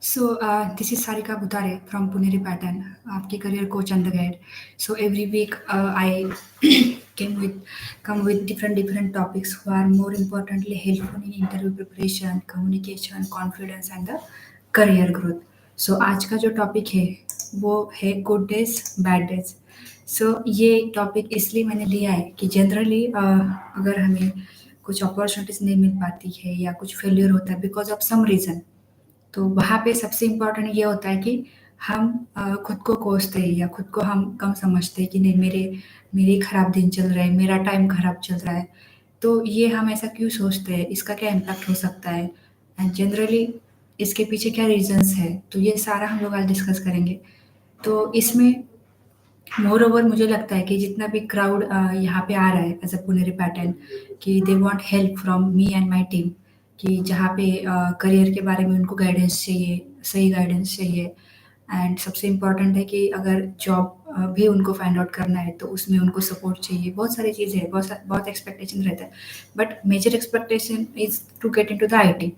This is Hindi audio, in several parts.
This is Sarika Butare from Puneri Pattern, आपकी career coach and the guide. So every week I came with come with different topics who are more importantly helpful in interview preparation, communication, confidence and the career growth. So आज का जो टॉपिक है वो है गुड डेज बैड डेज. ये टॉपिक इसलिए मैंने लिया है कि जनरली अगर हमें कुछ अपॉर्चुनिटीज नहीं मिल पाती है या कुछ फेलियर होता है बिकॉज ऑफ सम रीज़न, तो वहाँ पे सबसे इम्पोर्टेंट ये होता है कि हम खुद को कोसते हैं या खुद को हम कम समझते हैं कि नहीं मेरे खराब दिन चल रहा है, मेरा टाइम खराब चल रहा है। तो ये हम ऐसा क्यों सोचते हैं? इसका क्या इम्पैक्ट हो सकता है? एंड जनरली इसके पीछे क्या रीज़न्स है? तो ये सारा हम लोग आज डिस्कस करेंगे। तो इसमें मोरओवर मुझे लगता है कि जितना भी क्राउड यहाँ पे आ रहा है एज अ पुनेरी पैटर्न कि they want help from me and my team, कि जहाँ पे करियर के बारे में उनको गाइडेंस चाहिए, सही गाइडेंस चाहिए। एंड सबसे इम्पोर्टेंट है कि अगर जॉब भी उनको फाइंड आउट करना है तो उसमें उनको सपोर्ट चाहिए। बहुत सारी चीज़ें हैं, बहुत एक्सपेक्टेशन रहता है, but major expectation is to get into the IT.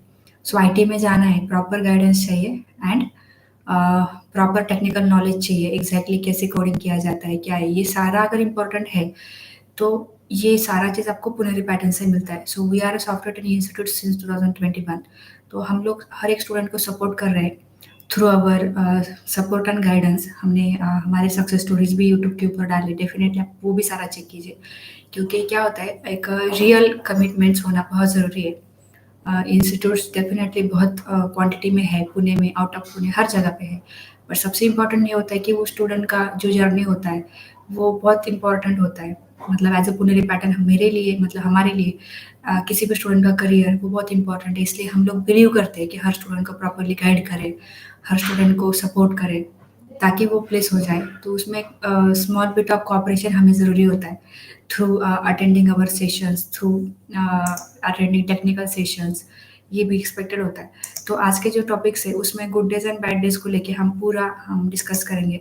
So IT में जाना है, प्रॉपर गाइडेंस चाहिए एंड प्रॉपर टेक्निकल नॉलेज चाहिए, एग्जैक्टली कैसे कोडिंग किया जाता है, क्या है, ये सारा अगर इम्पोर्टेंट है तो ये सारा चीज़ आपको पुनेरी पैटर्न से मिलता है। So we are a software training institute since 2021। तो हम लोग हर एक स्टूडेंट को सपोर्ट कर रहे हैं through our support and guidance. हमने हमारे सक्सेस स्टोरीज भी यूट्यूब के ऊपर डाले, डेफिनेटली आप वो भी सारा चेक कीजिए, क्योंकि क्या होता है एक रियल कमिटमेंट्स होना बहुत ज़रूरी है। इंस्टीट्यूट्स डेफिनेटली बहुत क्वांटिटी में है, पुणे में, आउट ऑफ पुणे, हर जगह पे है। पर सबसे इम्पोर्टेंट ये होता है कि वो स्टूडेंट का जो जर्नी होता है वो बहुत इम्पोर्टेंट होता है। मतलब एज अ पुनेरी पैटर्न मेरे लिए, मतलब हमारे लिए किसी भी स्टूडेंट का करियर वो बहुत इंपॉर्टेंट है। इसलिए हम लोग बिलीव करते हैं कि हर स्टूडेंट को प्रॉपरली गाइड करें, हर स्टूडेंट को सपोर्ट करें ताकि वो प्लेस हो जाए। तो उसमें स्मॉल बिट ऑफ कॉपरेशन हमें ज़रूरी होता है through attending our sessions, through attending technical sessions, ये भी एक्सपेक्टेड होता है। तो आज के जो टॉपिक्स है उसमें good days and bad days को लेके हम डिस्कस करेंगे।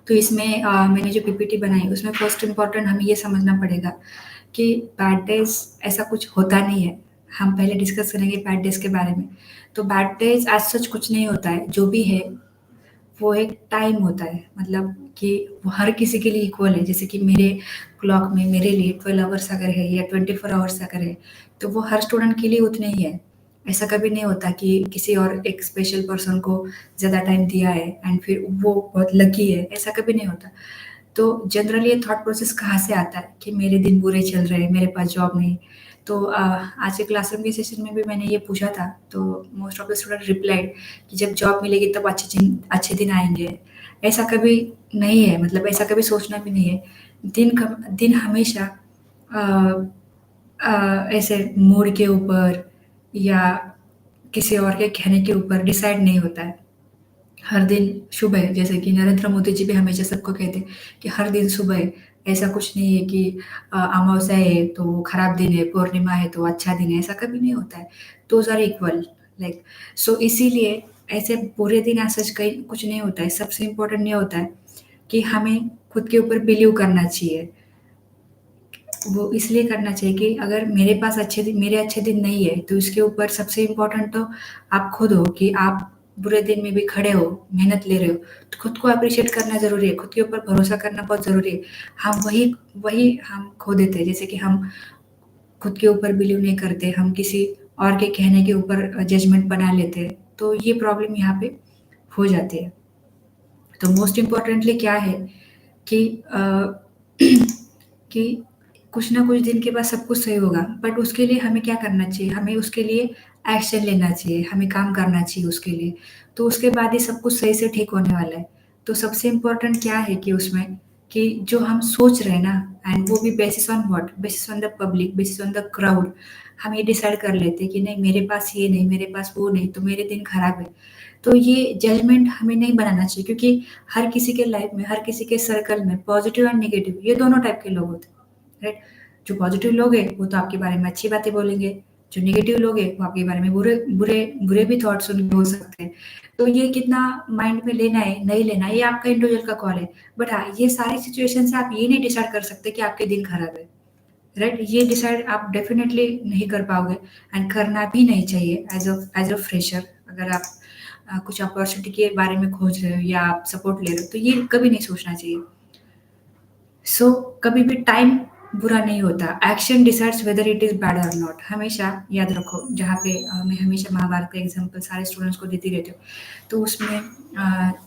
तो इसमें मैंने जो पीपीटी बनाई उसमें फर्स्ट इम्पॉर्टेंट हमें ये समझना पड़ेगा कि बैड डेज ऐसा कुछ होता नहीं है। हम पहले डिस्कस करेंगे बैड डेज के बारे में। तो बैड डेज एज सच कुछ नहीं होता है, जो भी है वो एक टाइम होता है, मतलब कि वो हर किसी के लिए इक्वल है। जैसे कि मेरे क्लॉक में मेरे लिए 12 आवर्स अगर है या 24 आवर्स अगर है, तो वो हर स्टूडेंट के लिए उतने ही है। ऐसा कभी नहीं होता कि किसी और एक स्पेशल पर्सन को ज़्यादा टाइम दिया है एंड फिर वो बहुत लकी है, ऐसा कभी नहीं होता। तो जनरली ये थॉट प्रोसेस कहाँ से आता है कि मेरे दिन बुरे चल रहे हैं, मेरे पास जॉब नहीं। तो आज के क्लासरूम के सेशन में भी मैंने ये पूछा था, तो most of the student replied कि जब जॉब मिलेगी तब अच्छे दिन आएँगे। ऐसा कभी नहीं है, मतलब ऐसा कभी सोचना भी नहीं है। दिन हमेशा अ ऐसे मूड के ऊपर या किसी और के कहने के ऊपर डिसाइड नहीं होता है। हर दिन शुभ है, जैसे कि नरेंद्र मोदी जी भी हमेशा सबको कहते हैं कि हर दिन शुभ है। ऐसा कुछ नहीं है कि अमावस्या है तो खराब दिन है, पूर्णिमा है तो अच्छा दिन है, ऐसा कभी नहीं होता है। Those are equal, like. So इसीलिए ऐसे बुरे दिन ऐसा कहीं कुछ नहीं होता है। सबसे इम्पोर्टेंट ये होता है कि हमें खुद के ऊपर बिलीव करना चाहिए। वो इसलिए करना चाहिए कि अगर मेरे अच्छे दिन नहीं है, तो इसके ऊपर सबसे इम्पोर्टेंट तो आप खुद हो कि आप बुरे दिन में भी खड़े हो, मेहनत ले रहे हो, तो खुद को एप्रिशिएट करना ज़रूरी है, खुद के ऊपर भरोसा करना बहुत ज़रूरी है। हम वही वही हम खो देते हैं, जैसे कि हम खुद के ऊपर बिलीव नहीं करते, हम किसी और के कहने के ऊपर जजमेंट बना लेते हैं, तो ये प्रॉब्लम यहाँ पे हो जाती है। तो मोस्ट इम्पोर्टेंटली क्या है कि कि कुछ ना कुछ दिन के बाद सब कुछ सही होगा, बट उसके लिए हमें क्या करना चाहिए? हमें उसके लिए एक्शन लेना चाहिए, हमें काम करना चाहिए उसके लिए। तो उसके बाद ही सब कुछ सही से ठीक होने वाला है। तो सबसे इम्पोर्टेंट क्या है कि उसमें कि जो हम सोच रहे हैं ना, एंड वो भी basis on what? Basis on the public, basis on the crowd. हम ये डिसाइड कर लेते हैं कि नहीं मेरे पास ये नहीं, मेरे पास वो नहीं, तो मेरे दिन खराब है। तो ये जजमेंट हमें नहीं बनाना चाहिए, क्योंकि हर किसी के लाइफ में, हर किसी के सर्कल में पॉजिटिव एंड नेगेटिव ये दोनों टाइप के लोग होते हैं, राइट? जो पॉजिटिव लोग हैं वो तो आपके बारे में अच्छी बातें बोलेंगे, जो नेगेटिव लोग हैं वो आपके बारे में बुरे बुरे बुरे भी थॉट्स उनके हो सकते हैं। तो ये कितना माइंड में लेना है, नहीं लेना है, ये आपका इंडिविजुअल का कॉल है। बट हाँ, ये सारी सिचुएशन से आप ये नहीं डिसाइड कर सकते कि आपके दिन खराब है, राइट? ये डिसाइड आप डेफिनेटली नहीं कर पाओगे एंड करना भी नहीं चाहिए एज अ फ्रेशर। अगर आप कुछ अपॉर्चुनिटी के बारे में खोज रहे हो या आप सपोर्ट ले रहे हो, तो ये कभी नहीं सोचना चाहिए। सो कभी भी टाइम बुरा नहीं होता। Action decides whether it is bad और नॉट। हमेशा याद रखो, जहाँ पे मैं हमेशा महाभारत का एग्ज़ाम्पल सारे स्टूडेंट्स को देती रहती हूँ। तो उसमें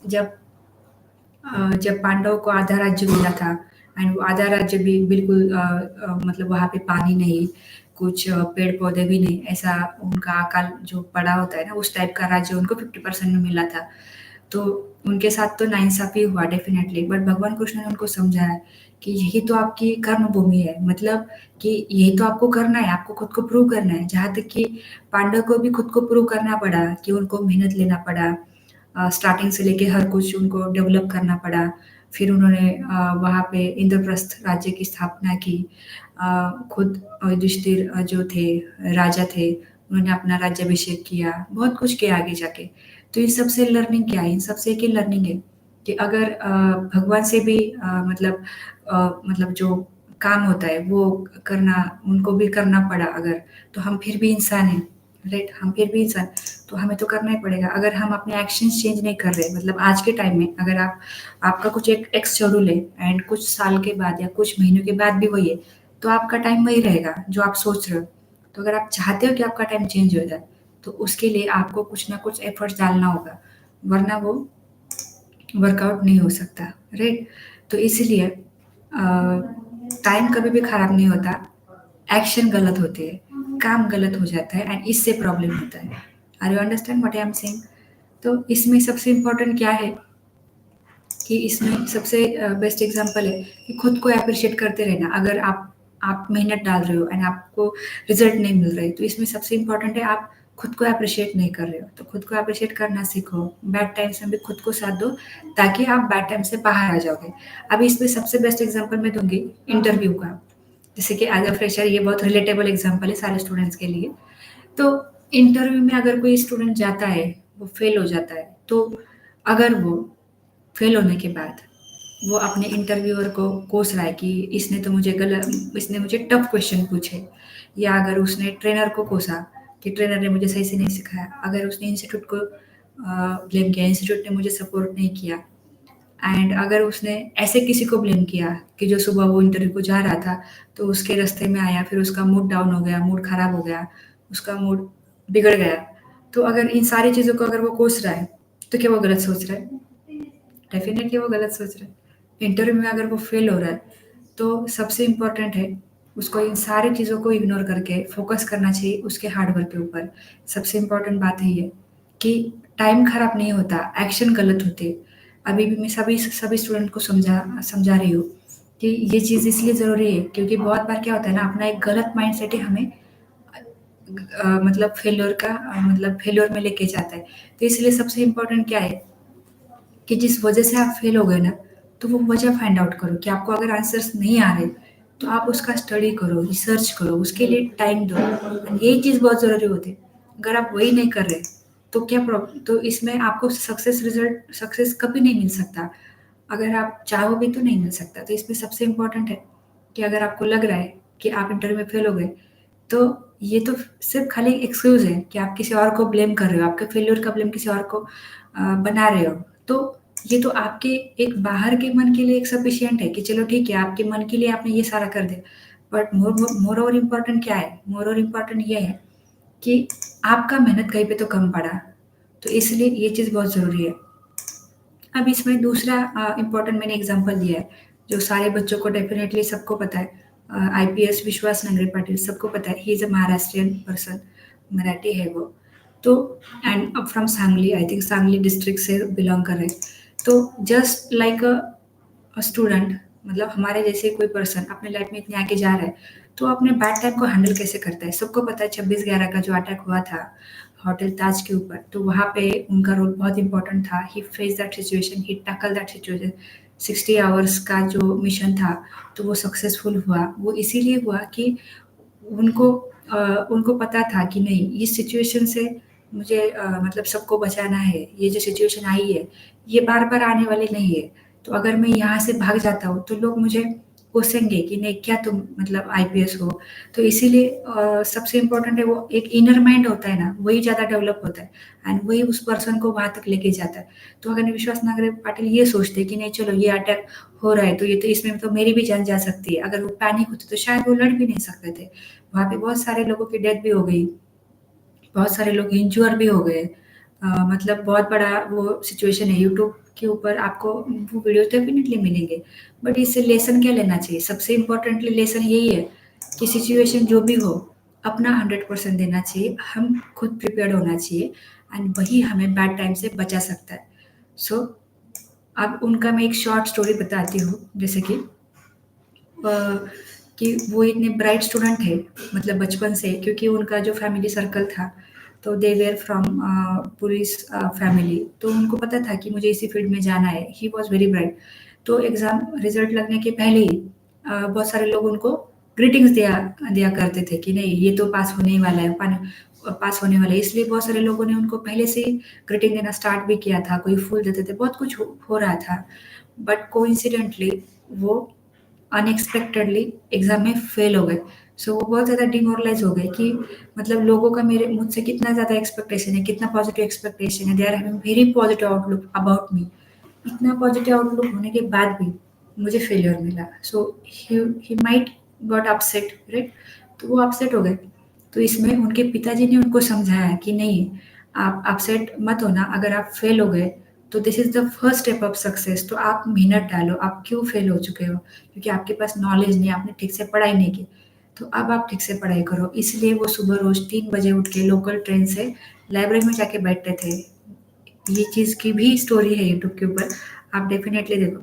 जब पांडवों को आधा राज्य मिला था एंड वो आधा राज्य भी बिल्कुल मतलब वहाँ पे पानी नहीं, कुछ पेड़-पौधे भी नहीं, ऐसा उनका अकाल जो पड़ा होता है ना, उस टाइप का राज्य उनको 50% में मिला था। तो उनके साथ तो नाइंसाफ़ी हुआ डेफ़िनेटली, बट भगवान कृष्ण ने उनको समझाया कि यही तो आपकी कर्म भूमि है, मतलब कि यही तो आपको करना है, आपको खुद को प्रूव करना है। जहाँ तक कि पांडव को भी खुद को प्रूव करना पड़ा कि उनको मेहनत लेना पड़ा, स्टार्टिंग से लेके हर कुछ उनको डेवलप करना पड़ा। फिर उन्होंने वहाँ पे इंद्रप्रस्थ राज्य की स्थापना की। खुद युधिष्ठिर जो थे, राजा थे, उन्होंने अपना राज्याभिषेक किया, बहुत कुछ किया आगे जाके। तो इन सब से लर्निंग क्या है? इन सब से एक ही लर्निंग है कि अगर भगवान से भी मतलब जो काम होता है वो करना, उनको भी करना पड़ा अगर, तो हम फिर भी इंसान हैं, राइट? हम फिर भी इंसान, तो हमें तो करना ही पड़ेगा। अगर हम अपने एक्शंस चेंज नहीं कर रहे, मतलब आज के टाइम में अगर आपका कुछ एक एक्स शेड्यूल है एंड कुछ साल के बाद या कुछ महीनों के बाद भी वही है, तो आपका टाइम वही रहेगा जो आप सोच रहे हो। तो अगर आप चाहते हो कि आपका टाइम चेंज हो जाए, तो उसके लिए आपको कुछ ना कुछ एफर्ट्स डालना होगा, वरना वो वर्कआउट नहीं हो सकता, राइट? तो इसलिए टाइम कभी भी खराब नहीं होता, एक्शन गलत होते हैं, काम गलत हो जाता है एंड इससे प्रॉब्लम होता है। Are you understand what I am saying? तो इसमें सबसे इम्पोर्टेंट क्या है कि इसमें सबसे बेस्ट एग्जांपल है कि खुद को एप्रिशिएट करते रहना। अगर आप मेहनत डाल रहे हो एंड आपको रिजल्ट नहीं मिल रहे, तो इसमें सबसे इम्पोर्टेंट है आप खुद को एप्रिशिएट नहीं कर रहे हो, तो खुद को एप्रिशिएट करना सीखो। बैड टाइम्स में भी खुद को साथ दो, ताकि आप बैड टाइम से बाहर आ जाओगे। अभी इसमें सबसे बेस्ट एग्जांपल मैं दूँगी इंटरव्यू का। जैसे कि एज़ अ फ्रेशर ये बहुत रिलेटेबल एग्जांपल है सारे स्टूडेंट्स के लिए। तो इंटरव्यू में अगर कोई स्टूडेंट जाता है, वो फेल हो जाता है, तो अगर वो फेल होने के बाद वो अपने इंटरव्यूअर को कोस रहा है कि इसने मुझे टफ क्वेश्चन पूछे, या अगर उसने ट्रेनर को कोसा कि ट्रेनर ने मुझे सही से नहीं सिखाया, अगर उसने इंस्टीट्यूट को ब्लेम किया, इंस्टीट्यूट ने मुझे सपोर्ट नहीं किया, एंड अगर उसने ऐसे किसी को ब्लेम किया कि जो सुबह वो इंटरव्यू को जा रहा था, तो उसके रास्ते में आया, फिर उसका मूड डाउन हो गया, मूड खराब हो गया, उसका मूड बिगड़ गया। तो अगर इन सारी चीज़ों को अगर वो कोस रहा है, तो क्या वो गलत सोच रहा है? डेफ़िनेटली वो गलत सोच रहा है। इंटरव्यू में अगर वो फ़ेल हो रहा है, तो सबसे इम्पोर्टेंट है, उसको इन सारी चीज़ों को इग्नोर करके फ़ोकस करना चाहिए उसके हार्ड वर्क के ऊपर। सबसे इम्पोर्टेंट बात है ये कि टाइम खराब नहीं होता, एक्शन गलत होते। अभी भी मैं सभी सभी स्टूडेंट को समझा रही हूँ कि ये चीज़ इसलिए ज़रूरी है, क्योंकि बहुत बार क्या होता है ना, अपना एक गलत माइंडसेट ही हमें मतलब मतलब फेल्योर में लेके जाता है। तो इसलिए सबसे इम्पोर्टेंट क्या है कि जिस वजह से आप फेल हो गए ना, तो वो वजह फाइंड आउट करो कि आपको अगर आंसर्स नहीं आ रहे, तो आप उसका स्टडी करो, रिसर्च करो, उसके लिए टाइम दो। एंड यही चीज़ बहुत ज़रूरी होती है। अगर आप वही नहीं कर रहे, तो क्या प्रॉब तो इसमें आपको सक्सेस कभी नहीं मिल सकता। अगर आप चाहो भी तो नहीं मिल सकता। तो इसमें सबसे इम्पोर्टेंट है कि अगर आपको लग रहा है कि आप इंटरव्यू में फेल हो गए, तो ये तो सिर्फ़ खाली एक्सक्यूज़ है कि आप किसी और को ब्लेम कर रहे हो, आपके फेल्योर का ब्लेम किसी और को बना रहे हो। तो ये तो आपके एक बाहर के मन के लिए एक सफिशिएंट है कि चलो ठीक है, आपके मन के लिए आपने ये सारा कर दिया। बट मोर और इम्पोर्टेंट क्या है? मोर और इम्पोर्टेंट ये है कि आपका मेहनत कहीं पे तो कम पड़ा। तो इसलिए ये चीज़ बहुत ज़रूरी है। अब इसमें दूसरा इम्पोर्टेंट मैंने एग्ज़ाम्पल दिया है, जो सारे बच्चों को डेफ़िनेटली सबको पता है। आईपीएस विश्वास नांगरे पाटिल सबको पता है, he is a Maharashtrian person, Marathi है वो। तो and from Sangli, I think Sangli district से बिलॉन्ग कर रहे हैं। तो जस्ट लाइक स्टूडेंट, मतलब हमारे जैसे कोई पर्सन अपने लाइफ में इतने आगे जा रहा है, तो अपने बैड टाइम को हैंडल कैसे करता है? सबको पता है 26/11 का जो अटैक हुआ था होटल ताज के ऊपर, तो वहाँ पे उनका रोल बहुत इम्पोर्टेंट था। He face that situation, he tackle that situation. 60 hours का जो मिशन था, तो वो सक्सेसफुल हुआ। वो इसीलिए हुआ कि उनको उनको पता था कि नहीं, इस सिचुएशन से मुझे मतलब सबको बचाना है। ये जो सिचुएशन आई है, ये बार-बार आने वाली नहीं है। तो अगर मैं यहाँ से भाग जाता हूँ, तो लोग मुझे कोसेंगे कि नहीं क्या तुम मतलब आईपीएस हो। तो इसीलिए सबसे इम्पोर्टेंट है वो एक इनर माइंड होता है ना, वही ज़्यादा डेवलप होता है एंड वही उस पर्सन को वहाँ तक लेके जाता है। तो अगर विश्वास नागरे पाटिल ये सोचते कि नहीं चलो ये अटैक हो रहा है तो ये तो इसमें तो मेरी भी जान जा सकती है, अगर वो पैनिक होते तो शायद वो लड़ भी नहीं सकते थे। वहाँ पे बहुत सारे लोगों की डेथ भी हो गई, बहुत सारे लोग इंज्योर भी हो गए। मतलब बहुत बड़ा वो सिचुएशन है। यूट्यूब के ऊपर आपको वो वीडियो डेफिनिटली मिलेंगे। बट इससे लेसन क्या लेना चाहिए? सबसे इम्पोर्टेंटली लेसन यही है कि सिचुएशन जो भी हो, अपना 100% देना चाहिए। हम खुद प्रिपेयर्ड होना चाहिए एंड वही हमें बैड टाइम से बचा सकता है। सो अब उनका मैं एक शॉर्ट स्टोरी बताती हूँ, जैसे कि वो इतने ब्राइट स्टूडेंट थे, मतलब बचपन से, क्योंकि उनका जो फैमिली सर्कल था तो they were from police family, तो उनको पता था कि मुझे इसी फील्ड में जाना है। He was very bright. तो एग्ज़ाम रिजल्ट लगने के पहले ही बहुत सारे लोग उनको ग्रीटिंग्स दिया दिया करते थे कि नहीं ये तो पास होने ही वाला है, पास होने वाला है। इसलिए बहुत सारे लोगों ने उनको पहले से ही ग्रीटिंग देना स्टार्ट भी किया था, कोई फूल देते थे, बहुत कुछ हो रहा था। बट कोइंसिडेंटली वो अनएक्सपेक्टेडली एग्ज़ाम में फेल हो गए। सो वो बहुत ज़्यादा डिमोरलाइज़ हो गए कि मतलब लोगों का मेरे मुझसे कितना ज़्यादा एक्सपेक्टेशन है, कितना पॉजिटिव एक्सपेक्टेशन है, they are having very positive outlook about me. इतना पॉजिटिव आउटलुक होने के बाद भी मुझे फेल्योर मिला। So he might got upset, right? तो वो अपसेट हो गए। तो इसमें उनके पिताजी ने उनको समझाया कि नहीं, आप अपसेट मत होना, अगर आप फेल हो गए तो this is the first step of success. तो आप मेहनत डालो, आप क्यों फेल हो चुके हो? क्योंकि आपके पास नॉलेज नहीं है, आपने ठीक से पढ़ाई नहीं की। तो अब आप ठीक से पढ़ाई करो। इसलिए वो सुबह रोज़ 3 बजे उठ के लोकल ट्रेन से लाइब्रेरी में जाके बैठते थे। ये चीज़ की भी स्टोरी है यूट्यूब के ऊपर, आप डेफ़िनेटली देखो।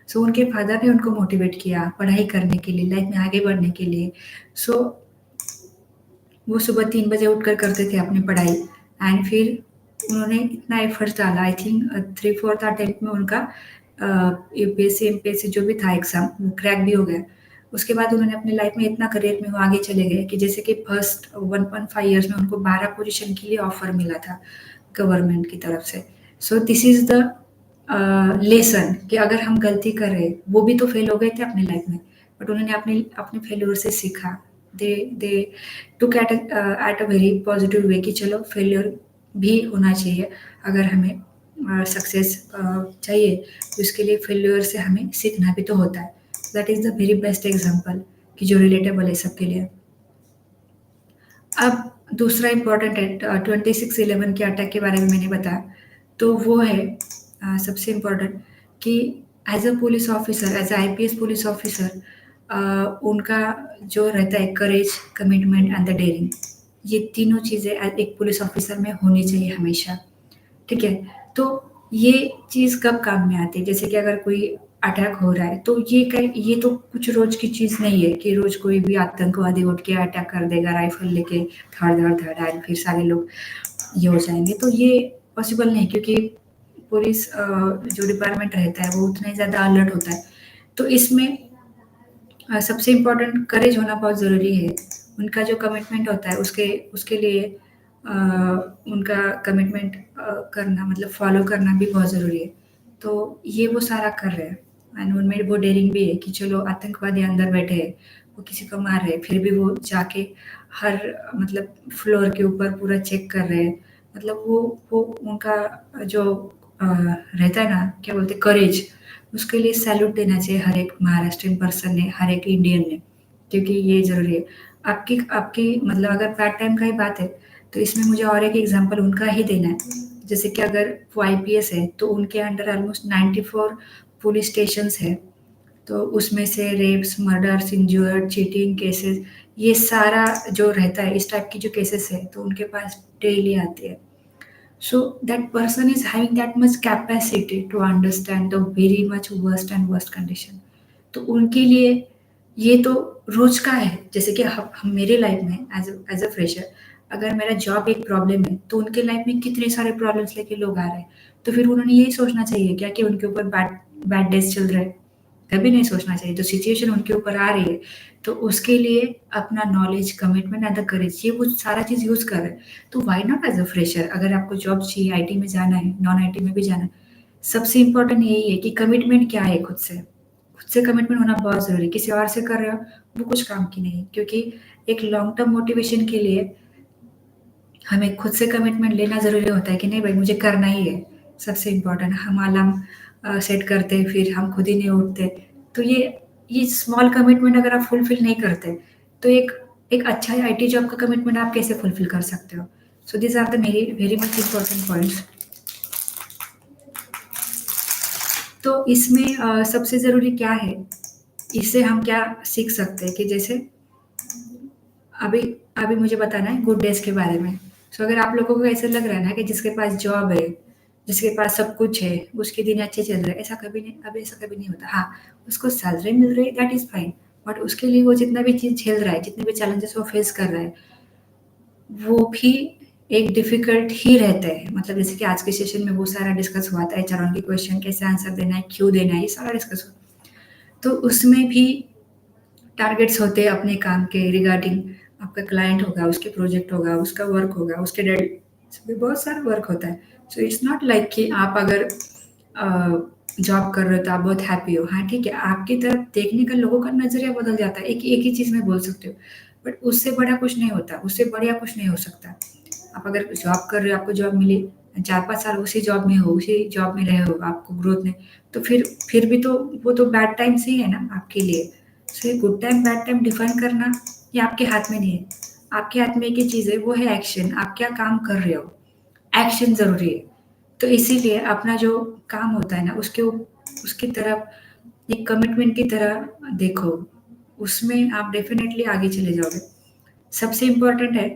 सो उनके फादर ने उनको मोटिवेट किया पढ़ाई करने के लिए, लाइफ में आगे बढ़ने के लिए। सो वो सुबह 3 बजे उठकर करते थे अपनी पढ़ाई एंड फिर उन्होंने इतना एफर्ट्स डाला। आई थिंक 3-4th अटेम्प्ट में उनका यूपीएससी, एमपीएससी जो भी था एग्ज़ाम वो क्रैक भी हो गया। उसके बाद उन्होंने अपनी लाइफ में इतना करियर में वो आगे चले गए कि जैसे कि फर्स्ट 1.5 ईयर्स में उनको 12 पोज़ीशन के लिए ऑफ़र मिला था गवर्नमेंट की तरफ से। So this is the lesson कि अगर हम गलती कर रहे हैं, वो भी तो फेल हो गए थे अपनी लाइफ में, बट उन्होंने अपने अपने फेल्योर से सीखा। They took at a very positive way कि चलो फेल्योर भी होना चाहिए। अगर हमें सक्सेस चाहिए तो इसके लिए फेल्योर से हमें सीखना भी तो होता है। That is the very best example कि जो रिलेटेबल है सबके लिए। अब दूसरा इम्पोर्टेंट है 26/11 के अटैक के बारे में मैंने बताया, तो वो है सबसे इम्पोर्टेंट कि as a police officer, as a IPS police officer, उनका जो रहता है करेज, कमिटमेंट एंड द डेयरिंग, ये तीनों चीज़ें एक पुलिस ऑफिसर में होनी चाहिए हमेशा। ठीक है? तो ये चीज़ कब काम में आती है? जैसे कि अगर कोई अटैक हो रहा है, तो ये तो कुछ रोज़ की चीज़ नहीं है कि रोज़ कोई भी आतंकवादी उठ के अटैक कर देगा राइफ़ल लेके, धड़-धड़-धड़ एंड फिर सारे लोग ये हो जाएँगे। तो ये पॉसिबल नहीं, क्योंकि पुलिस जो डिपार्टमेंट रहता है वो उतना ही ज़्यादा अलर्ट होता है। तो इसमें सबसे इम्पोर्टेंट करेज होना बहुत ज़रूरी है। उनका जो कमिटमेंट होता है उसके उसके लिए अ, उनका कमिटमेंट करना मतलब फ़ॉलो करना भी बहुत ज़रूरी है। तो ये वो सारा कर रहे हैं एंड उनमें वो डेयरिंग भी है कि चलो आतंकवादी अंदर बैठे हैं, वो किसी को मार रहे हैं, फिर भी वो जाके हर मतलब फ्लोर के ऊपर पूरा चेक कर रहे हैं। मतलब वो उनका जो रहता है ना, क्या बोलते हैं, करेज, उसके लिए सैल्यूट देना चाहिए हर एक महाराष्ट्रियन पर्सन ने, हर एक इंडियन ने, क्योंकि ये ज़रूरी है। आपकी आपकी मतलब अगर पार्ट टाइम का ही बात है, तो इसमें मुझे और एक एग्ज़ाम्पल उनका ही देना है। जैसे कि अगर वो आईपीएस है, तो उनके अंडर ऑलमोस्ट 94 पुलिस स्टेशंस हैं। तो उसमें से rapes, murders, injured, cheating cases, ये सारा जो रहता है, इस टाइप की जो केसेस है, तो उनके पास डेली आती है। So that person is having that much capacity to understand the very much worst and worst condition. तो उनके लिए ये तो रोज का है। जैसे कि हम मेरे लाइफ में एज अ फ्रेशर, अगर मेरा जॉब एक प्रॉब्लम है तो उनके लाइफ में कितने सारे प्रॉब्लम्स लेके लोग आ रहे हैं। तो फिर उन्होंने यही सोचना चाहिए क्या कि उनके ऊपर बैड बैड डेज चल रहे हैं? कभी नहीं सोचना चाहिए। तो सिचुएशन उनके ऊपर आ रही है, तो उसके लिए अपना knowledge, commitment and the courage, ये वो सारा चीज़ यूज़ कर रहे हैं। तो why not as a fresher, अगर आपको जॉब चाहिए, आईटी में जाना है, नॉन आईटी में भी जाना है, सबसे इम्पोर्टेंट यही है कि कमिटमेंट क्या है खुद से कमिटमेंट होना बहुत ज़रूरी है। किसी और से कर रहे हो, वो कुछ काम की नहीं, क्योंकि एक लॉन्ग टर्म मोटिवेशन के लिए हमें खुद से कमिटमेंट लेना ज़रूरी होता है कि नहीं भाई मुझे करना ही है। सबसे इम्पोर्टेंट हम अलार्म सेट करते फिर हम खुद ही नहीं उठते। तो ये स्मॉल कमिटमेंट अगर आप फुलफ़िल नहीं करते, तो एक एक अच्छा आईटी जॉब का कमिटमेंट आप कैसे फुलफ़िल कर सकते हो? सो दीज़ आर द मेरी वेरी मच इम्पोर्टेंट पॉइंट्स। तो इसमें सबसे ज़रूरी क्या है? इससे हम क्या सीख सकते हैं कि जैसे अभी अभी मुझे बताना है गुड डेज़ के बारे में। सो अगर आप लोगों को ऐसा लग रहा है ना कि जिसके पास जॉब है, जिसके पास सब कुछ है, उसके दिन अच्छे चल रहे हैं, ऐसा कभी नहीं होता। हाँ, उसको सैलरी मिल रही है दैट इज़ फाइन, बट उसके लिए वो जितना भी चीज़ झेल रहा है, जितने भी चैलेंजेस वो फेस कर रहा है, वो भी एक डिफ़िकल्ट ही रहता है। मतलब जैसे कि आज के सेशन में वो सारा डिस्कस हुआ था, एचआर के क्वेश्चन कैसे आंसर देना है, क्यों देना है, ये सारा डिस्कस हुआ। तो उसमें भी टारगेट्स होते हैं अपने काम के रिगार्डिंग। आपका क्लाइंट होगा, उसके प्रोजेक्ट होगा, उसका वर्क होगा, उसके डेड भी बहुत सारा वर्क होता है। सो इट्स नॉट लाइक कि आप अगर जॉब कर रहे हो तो आप बहुत हैप्पी हो। हाँ, ठीक है, आपकी तरफ देखने का लोगों का नज़रिया बदल जाता है। एक ही चीज़ में बोल सकते हो, बट उससे बड़ा कुछ नहीं होता, उससे बढ़िया कुछ नहीं हो सकता। आप अगर जॉब कर रहे हो, आपको जॉब मिली, 4-5 साल उसी जॉब में हो, उसी जॉब में रहे हो, आपको ग्रोथ नहीं, तो फिर भी तो वो तो बैड टाइम्स ही है ना आपके लिए। सो ये good time, bad time define करना ये आपके हाथ में नहीं है। आपके हाथ में एक ही चीज़ है, वो है एक्शन। आप क्या काम कर रहे हो? एक्शन ज़रूरी है। तो इसीलिए अपना जो काम होता है ना, उसकी तरफ एक कमिटमेंट की तरह देखो। उसमें आप डेफ़िनेटली आगे चले जाओगे। सबसे इम्पोर्टेंट है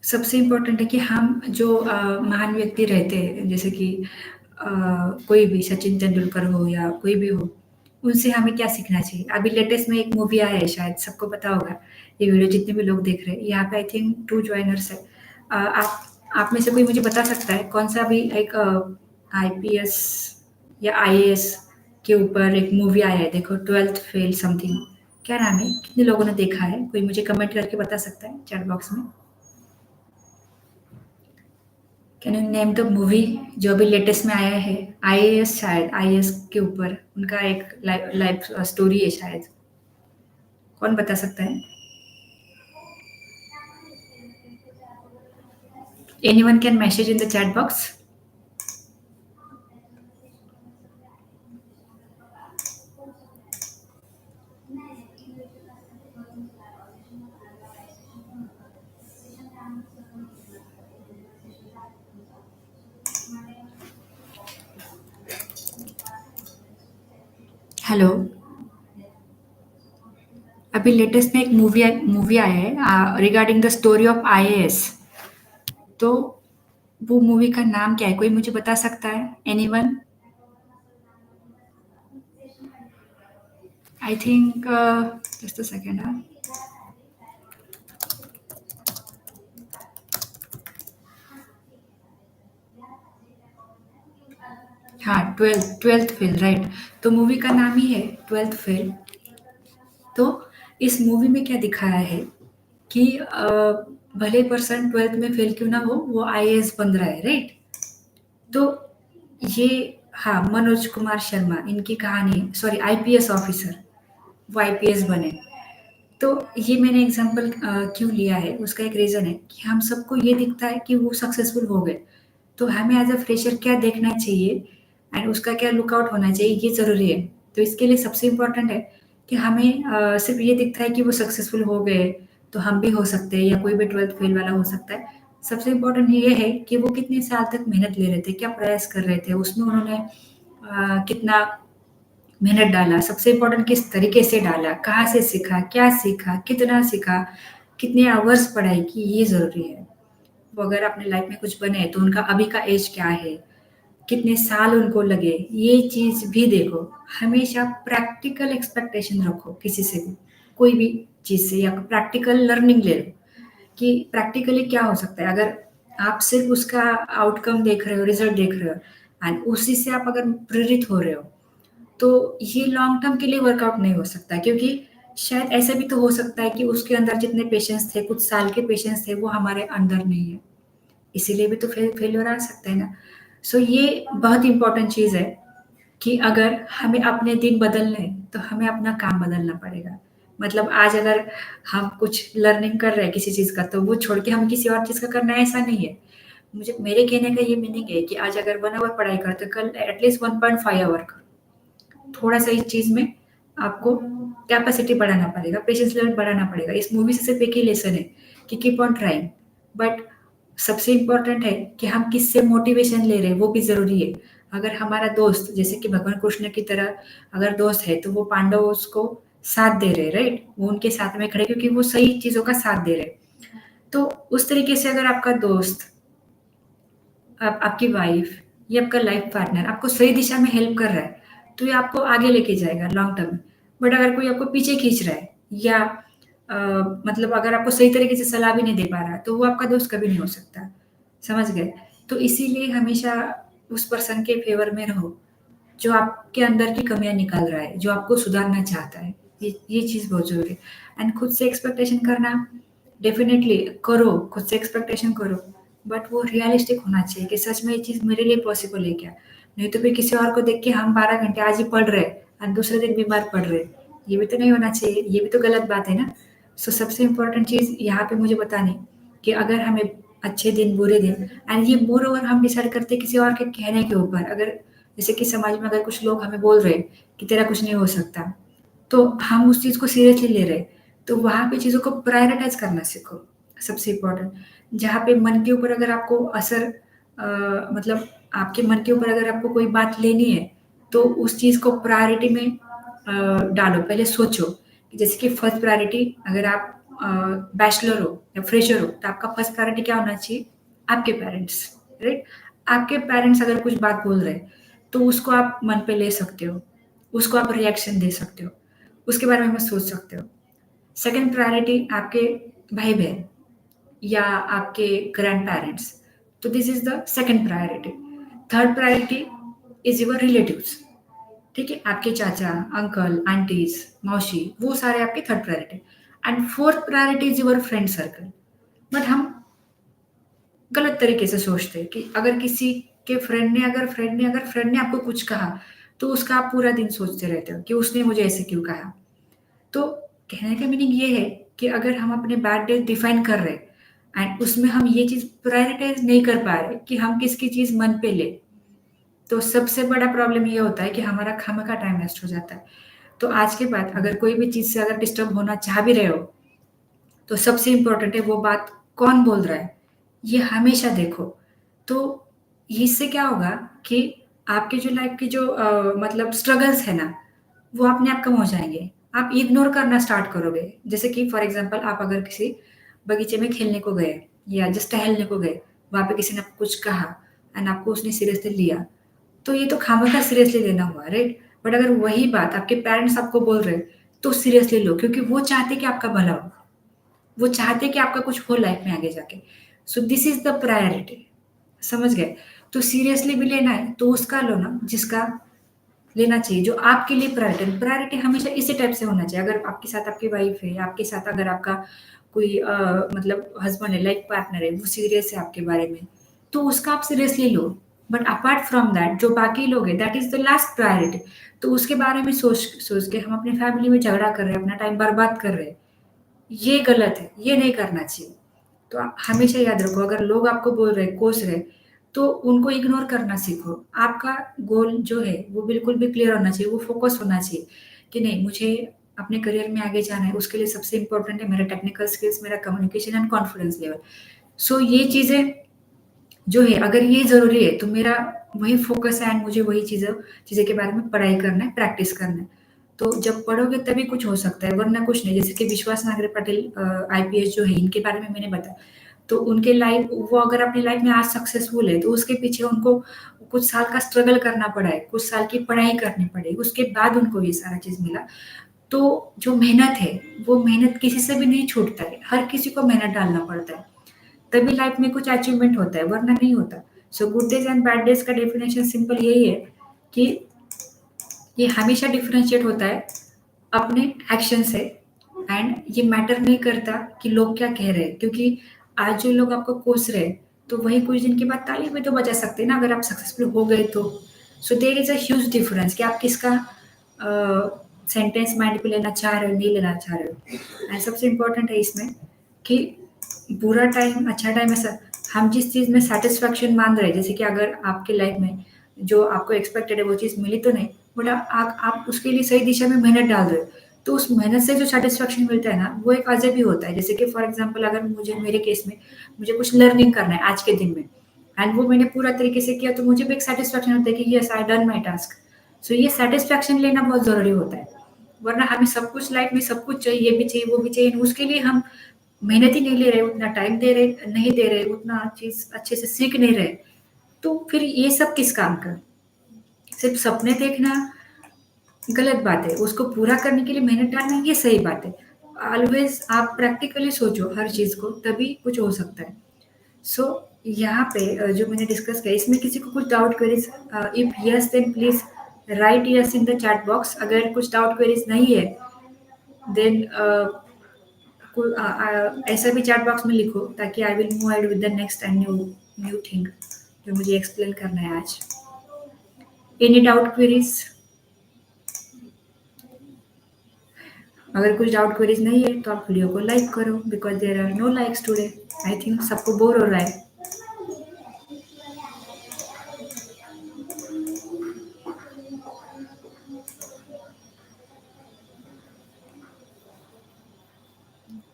सबसे इम्पोर्टेंट है कि हम जो महान व्यक्ति रहते हैं, जैसे कि कोई भी सचिन तेंदुलकर हो या कोई भी हो, उनसे हमें क्या सीखना चाहिए? अभी लेटेस्ट में एक मूवी आया है, शायद सबको पता होगा। ये वीडियो जितने भी लोग देख रहे हैं, यहाँ पे आई थिंक 2 जॉइनर्स हैं। आप में से कोई मुझे बता सकता है कौन-सा भी एक आईपीएस या आईएएस के ऊपर एक मूवी आया है, देखो 12th फेल समथिंग, क्या नाम है? कितने लोगों ने देखा है? कोई मुझे कमेंट करके बता सकता है चैट बॉक्स में? Can you name the movie जो अभी लेटेस्ट में आया है? आईएएस, शायद आईएएस के ऊपर उनका एक लाइफ स्टोरी है शायद। कौन बता सकता है? Anyone can message in the chat box. Hello. अभी लेटेस्ट में एक मूवी आया है regarding the story of IAS. तो वो मूवी का नाम क्या है? कोई मुझे बता सकता है? Anyone? I think just a second. हाँ, हाँ, ट्वेल्थ ट्वेल्थ फेल, राइट। तो मूवी का नाम ही है ट्वेल्थ फेल। तो इस मूवी में क्या दिखाया है कि भले पर्सन 12th में फेल क्यों ना हो, वो आईएएस बन रहा है, राइट? तो ये, हाँ, मनोज कुमार शर्मा इनकी कहानी, सॉरी आईपीएस ऑफिसर, वो आईपीएस बने। तो ये मैंने एग्जांपल क्यों लिया है, उसका एक रीज़न है कि हम सबको ये दिखता है कि वो सक्सेसफुल हो गए, तो हमें एज़ अ फ्रेशर क्या देखना चाहिए एंड उसका क्या लुकआउट होना चाहिए, ये ज़रूरी है। तो इसके लिए सबसे इम्पोर्टेंट है कि हमें सिर्फ़ ये दिखता है कि वो सक्सेसफुल हो गए, तो हम भी हो सकते हैं या कोई भी 12th फेल वाला हो सकता है। सबसे इम्पोर्टेंट ये है कि वो कितने साल तक मेहनत ले रहे थे, क्या प्रयास कर रहे थे, उसमें उन्होंने कितना मेहनत डाला, सबसे इम्पोर्टेंट किस तरीके से डाला, कहाँ से सीखा, क्या सीखा, कितना सीखा, कितने आवर्स पढ़ाई की, ये ज़रूरी है। वो अगर अपने लाइफ में कुछ बने तो उनका अभी का एज क्या है, कितने साल उनको लगे, ये चीज़ भी देखो। हमेशा प्रैक्टिकल एक्सपेक्टेशन रखो किसी से भी, कोई भी चीज़ से, या प्रैक्टिकल लर्निंग ले लो कि प्रैक्टिकली क्या हो सकता है। अगर आप सिर्फ़ उसका आउटकम देख रहे हो, रिज़ल्ट देख रहे हो एंड उसी से आप अगर प्रेरित हो रहे हो, तो ये लॉन्ग टर्म के लिए वर्कआउट नहीं हो सकता, क्योंकि शायद ऐसा भी तो हो सकता है कि उसके अंदर जितने पेशेंस थे, कुछ साल के पेशेंस थे, वो हमारे अंदर नहीं है। इसीलिए भी तो फेल्योर आ सकता है ना। सो ये बहुत इम्पोर्टेंट चीज़ है कि अगर हमें अपने दिन बदलने हैं, तो हमें अपना काम बदलना पड़ेगा। मतलब आज अगर हम कुछ लर्निंग कर रहे हैं किसी चीज़ का, तो वो छोड़ के हमें किसी और चीज़ का करना है, ऐसा नहीं है। मुझे मेरे कहने का ये मीनिंग है कि आज अगर 1 आवर पढ़ाई करते हो, कल एटलीस्ट 1.5 आवर करो। थोड़ा-सा इस चीज़ में आपको कैपेसिटी बढ़ाना पड़ेगा, पेशेंस लेवल बढ़ाना पड़ेगा। इस मूवी से सिर्फ एक ही लेसन है कि कीप ऑन ट्राइंग। बट सबसे इम्पोर्टेंट है कि हम किससे मोटिवेशन ले रहे हैं, वो भी ज़रूरी है। अगर हमारा दोस्त जैसे कि भगवान कृष्ण की तरह अगर दोस्त है, तो वो पांडवों को साथ दे रहे हैं, राइट? वो उनके साथ में खड़े क्योंकि वो सही चीज़ों का साथ दे रहे हैं। तो उस तरीके से अगर आपका दोस्त, आपकी वाइफ या आपका लाइफ पार्टनर आपको सही दिशा में हेल्प कर रहा है, तो ये आपको आगे लेके जाएगा लॉन्ग टर्म में। बट अगर कोई आपको पीछे खींच रहा है या मतलब अगर आपको सही तरीके से सलाह भी नहीं दे पा रहा है, तो वो आपका दोस्त कभी नहीं हो सकता। समझ गए? तो इसीलिए हमेशा उस पर्सन के फेवर में रहो, जो आपके अंदर की कमियाँ निकाल रहा है, जो आपको सुधारना चाहता है। ये चीज़ बहुत ज़रूरी है। एंड खुद से एक्सपेक्टेशन करना डेफ़िनेटली करो, खुद से एक्सपेक्टेशन करो, बट वो रियलिस्टिक होना चाहिए कि सच में ये चीज़ मेरे लिए पॉसिबल है क्या? नहीं तो फिर किसी और को देख के हम 12 घंटे आज ही पढ़ रहे हैं और दूसरे दिन बीमार पड़ रहे हैं। ये भी तो नहीं होना चाहिए, ये भी तो गलत बात है ना? सो सबसे इम्पोर्टेंट चीज़ यहाँ पे मुझे बतानी कि अगर हमें अच्छे दिन, बुरे दिन एंड ये मोर ओवर हम डिसाइड करते हैं किसी और के कहने के ऊपर। अगर जैसे कि समाज में अगर कुछ लोग हमें बोल रहे हैं कि तेरा कुछ नहीं हो सकता, तो हम उस चीज़ को सीरियसली ले रहे हैं, तो वहाँ पे चीज़ों को प्रायोरिटाइज़ करना सीखो, सबसे इम्पोर्टेंट। जहाँ पे मन के ऊपर अगर आपको असर मतलब आपके मन के ऊपर अगर आपको कोई बात लेनी है, तो उस चीज़ को प्रायोरिटी में डालो। पहले सोचो कि जैसे कि फर्स्ट प्रायोरिटी अगर आप बैचलर हो या फ्रेशर हो, तो आपका फर्स्ट प्रायोरिटी क्या होना चाहिए? आपके पेरेंट्स, राइट? आपके पेरेंट्स अगर कुछ बात बोल रहे हैं, तो उसको आप मन पे ले सकते हो, उसको आप रिएक्शन दे सकते हो, उसके बारे में मत सोच सकते हो। सेकंड प्रायोरिटी आपके भाई-बहन या आपके ग्रैंड-पेरेंट्स, तो this is the second priority. Third priority is your relatives, ठीक है? आपके चाचा, अंकल, आंटीज़, मौसी, वो सारे आपके third priority and fourth priority is your friend circle. But हम गलत तरीके से सोचते हैं कि अगर किसी के फ्रेंड ने आपको कुछ कहा, तो उसका आप पूरा दिन सोचते रहते हो कि उसने मुझे ऐसे क्यों कहा? तो कहने का मीनिंग ये है कि अगर हम अपने बैड डेज़ डिफाइन कर रहे हैं एंड उसमें हम ये चीज़ प्रायोरिटाइज़ नहीं कर पा रहे कि हम किसकी चीज़ मन पे लें, तो सबसे बड़ा प्रॉब्लम ये होता है कि हमारा खामखा टाइम वेस्ट हो जाता है। तो आज के बाद अगर कोई भी चीज़ से अगर डिस्टर्ब होना चाह भी रहे हो, तो सबसे इम्पोर्टेंट है वो बात कौन बोल रहा है, ये हमेशा देखो। तो इससे क्या होगा कि आपके जो लाइफ़ की जो मतलब स्ट्रगल्स है ना, वो अपने आप कम हो जाएँगे। आप इग्नोर करना स्टार्ट करोगे। जैसे कि फॉर एग्ज़ाम्पल आप अगर किसी बगीचे में खेलने को गए या जस्ट टहलने को गए, वहाँ पे किसी ने आपको कुछ कहा एंड आपको उसने सीरियसली लिया, तो ये तो खामखा सीरियसली लेना हुआ, राइट? बट अगर वही बात आपके पेरेंट्स आपको बोल रहे हैं, तो सीरियसली लो क्योंकि वो चाहते हैं कि आपका भला हो। वो चाहते हैं कि आपका कुछ हो लाइफ में आगे जाके। So this is the priority, समझ गए? तो सीरियसली भी लेना है, तो उसका लो ना जिसका लेना चाहिए, जो आपके लिए प्रायोरिटी प्रायोरिटी हमेशा इसी टाइप से होना चाहिए। अगर आपके साथ आपकी वाइफ है, आपके साथ अगर आपका कोई मतलब हस्बैंड है, लाइफ पार्टनर है, वो सीरियस है आपके बारे में, तो उसका आप seriously low. But apart from that जो बाकी लोग हैं, that is the last priority. तो उसके बारे में सोच सोच के हम अपनी फैमिली में झगड़ा कर रहे हैं, अपना टाइम बर्बाद कर रहे हैं। ये गलत है, ये नहीं करना चाहिए। तो आप हमेशा याद रखो अगर लोग आपको बोल रहे हैं, कोस रहे हैं, तो उनको इग्नोर करना सीखो। आपका गोल जो है वो बिल्कुल भी क्लियर होना चाहिए, वो फ़ोकस होना चाहिए कि नहीं मुझे अपने करियर में आगे जाना है, उसके लिए सबसे इम्पोर्टेंट है मेरा टेक्निकल स्किल्स, मेरा कम्युनिकेशन एंड कॉन्फिडेंस लेवल। सो ये चीज़ें जो है अगर ये ज़रूरी है तो मेरा वही फ़ोकस है एंड मुझे वही चीज़ें चीज़ें के बारे में पढ़ाई करना है, प्रैक्टिस करना है। तो जब पढ़ोगे तभी कुछ हो सकता है वरना कुछ नहीं। जैसे कि विश्वास नागरे पटेल आईपीएस जो है इनके बारे में मैंने बताया। तो उनके लाइफ वो अगर अपनी लाइफ में आज सक्सेसफुल है तो उसके पीछे उनको कुछ साल का स्ट्रगल करना पड़ा है, कुछ साल की पढ़ाई करनी पड़ी, उसके बाद उनको ये सारा चीज़ मिला। तो जो मेहनत है, वो मेहनत किसी से भी नहीं छूटता है, हर किसी को मेहनत डालना पड़ता है। तभी लाइफ में कुछ अचीवमेंट होता है वरना नहीं होता। So good days and bad days का डेफिनेशन सिंपल यही है कि ये हमेशा डिफरेंशिएट होता है अपने एक्शन से एंड ये मैटर नहीं करता कि लोग क्या कह रहे हैं क्योंकि आज जो लोग आपको कोस रहे हैं, तो वही कुछ दिन के बाद ताली भी तो बजा सकते हैं ना अगर आप सक्सेसफुल हो गए तो। So there is a huge difference कि आप किसका सेंटेंस माइंड पे लेना चाह रहे हो, नहीं लेना चाह रहे हो। एंड सबसे इम्पोर्टेंट है इसमें कि बुरा टाइम, अच्छा टाइम ऐसा हम जिस चीज़ में सैटिस्फैक्शन मान रहे हैं, जैसे कि अगर आपके लाइफ में जो आपको एक्सपेक्टेड है वो चीज़ मिली तो नहीं, बट आप उसके लिए सही दिशा में मेहनत डाल रहे हो, तो उस मेहनत से जो सैटिस्फैक्शन मिलता है ना, वो एक अजब ही होता है। जैसे कि फॉर एग्जांपल अगर मुझे मेरे केस में मुझे कुछ लर्निंग करना है आज के दिन में एंड वो मैंने पूरा तरीके से किया, तो मुझे भी एक सैटिस्फैक्शन होता है कि yes I done my task. So ये सैटिस्फैक्शन लेना बहुत ज़रूरी होता है। वरना हमें सब कुछ लाइफ में सब कुछ चाहिए, ये भी चाहिए, वो भी चाहिए, उसके लिए हम मेहनत ही नहीं ले रहे, उतना टाइम दे रहे नहीं दे रहे, उतना चीज़ अच्छे से सीख नहीं रहे, तो फिर ये सब किस काम का? सिर्फ़ सपने देखना गलत बात है, उसको पूरा करने के लिए मेहनत डालना ये सही बात है। ऑलवेज़ आप प्रैक्टिकली सोचो हर चीज़ को, तभी कुछ हो सकता है। सो यहाँ पे जो मैंने डिस्कस किया, इसमें किसी को कुछ doubt queries, if yes then please write yes in the chat box. अगर कुछ डाउट क्वेरीज नहीं है देन ऐसा भी चैट बॉक्स में लिखो, ताकि I will move ahead with the next and new new thing जो मुझे एक्सप्लेन करना है आज। Any doubt queries? अगर कुछ डाउट क्वेरीज नहीं है तो आप वीडियो को लाइक करो, because there are no likes today. I think सबको बोर हो रहा है।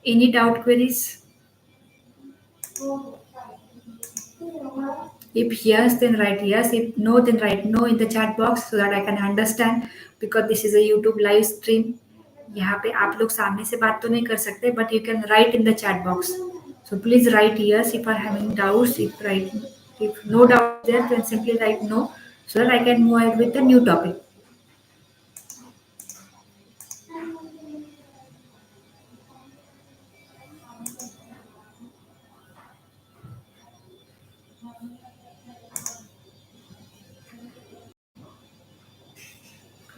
Any doubt queries? If yes, then write yes. If no, then write no in the chat box so that I can understand, because this is a YouTube live stream. यहाँ पे आप लोग सामने से बात तो नहीं कर सकते, but you can write in the chat box. So please write yes if are having doubts. If no doubt there, then simply write no so that I can move ahead with the new topic.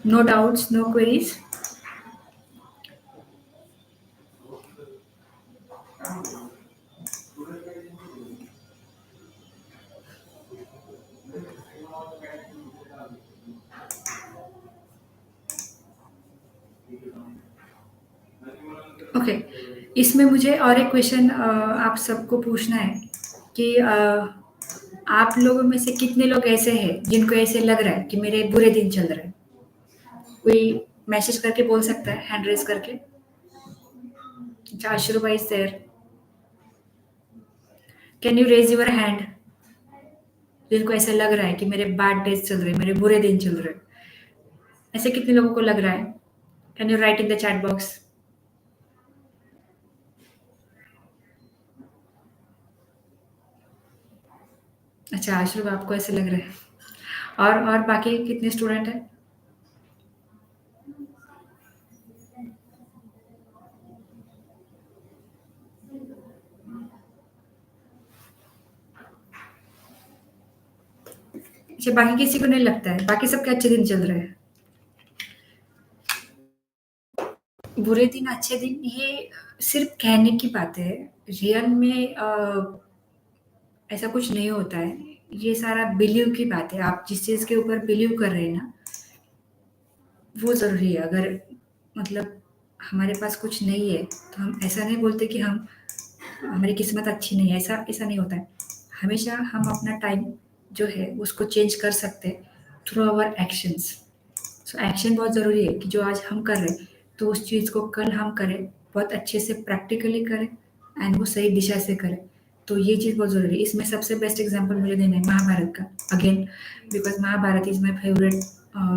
No doubts, no queries. Okay, इसमें मुझे और एक क्वेश्चन आप सबको पूछना है कि आप लोगों में से कितने लोग ऐसे हैं जिनको ऐसे लग रहा है कि मेरे बुरे दिन चल रहे हैं? कोई मैसेज करके बोल सकता है, हैंड रेज करके? Ashruba is there. Can you raise your hand जिनको ऐसा लग रहा है कि मेरे बैड डेज चल रहे हैं, मेरे बुरे दिन चल रहे हैं? ऐसे कितने लोगों को लग रहा है? Can you right in the chat box? अच्छा आशुब, आपको ऐसे लग रहा है। और बाकी कितने स्टूडेंट हैं? अच्छा, बाकी किसी को नहीं लगता है, बाकी सबके अच्छे दिन चल रहे हैं? बुरे दिन अच्छे दिन ये सिर्फ कहने की बात है। रियल में ऐसा कुछ नहीं होता है। ये सारा बिलीव की बात है। आप जिस चीज़ के ऊपर बिलीव कर रहे हैं ना, वो ज़रूरी है। अगर मतलब हमारे पास कुछ नहीं है, तो हम ऐसा नहीं बोलते कि हमारी किस्मत अच्छी नहीं है, ऐसा ऐसा नहीं होता है। हमेशा हम अपना टाइम जो है उसको चेंज कर सकते हैं through our actions. So action बहुत ज़रूरी है कि जो आज हम कर रहे हैं, तो उस चीज़ को कल हम करें, बहुत अच्छे से प्रैक्टिकली करें एंड वो सही दिशा से करें। तो ये चीज़ बहुत ज़रूरी है। इसमें सबसे बेस्ट एग्ज़ाम्पल मुझे देना है महाभारत का, again because Mahabharat is my favourite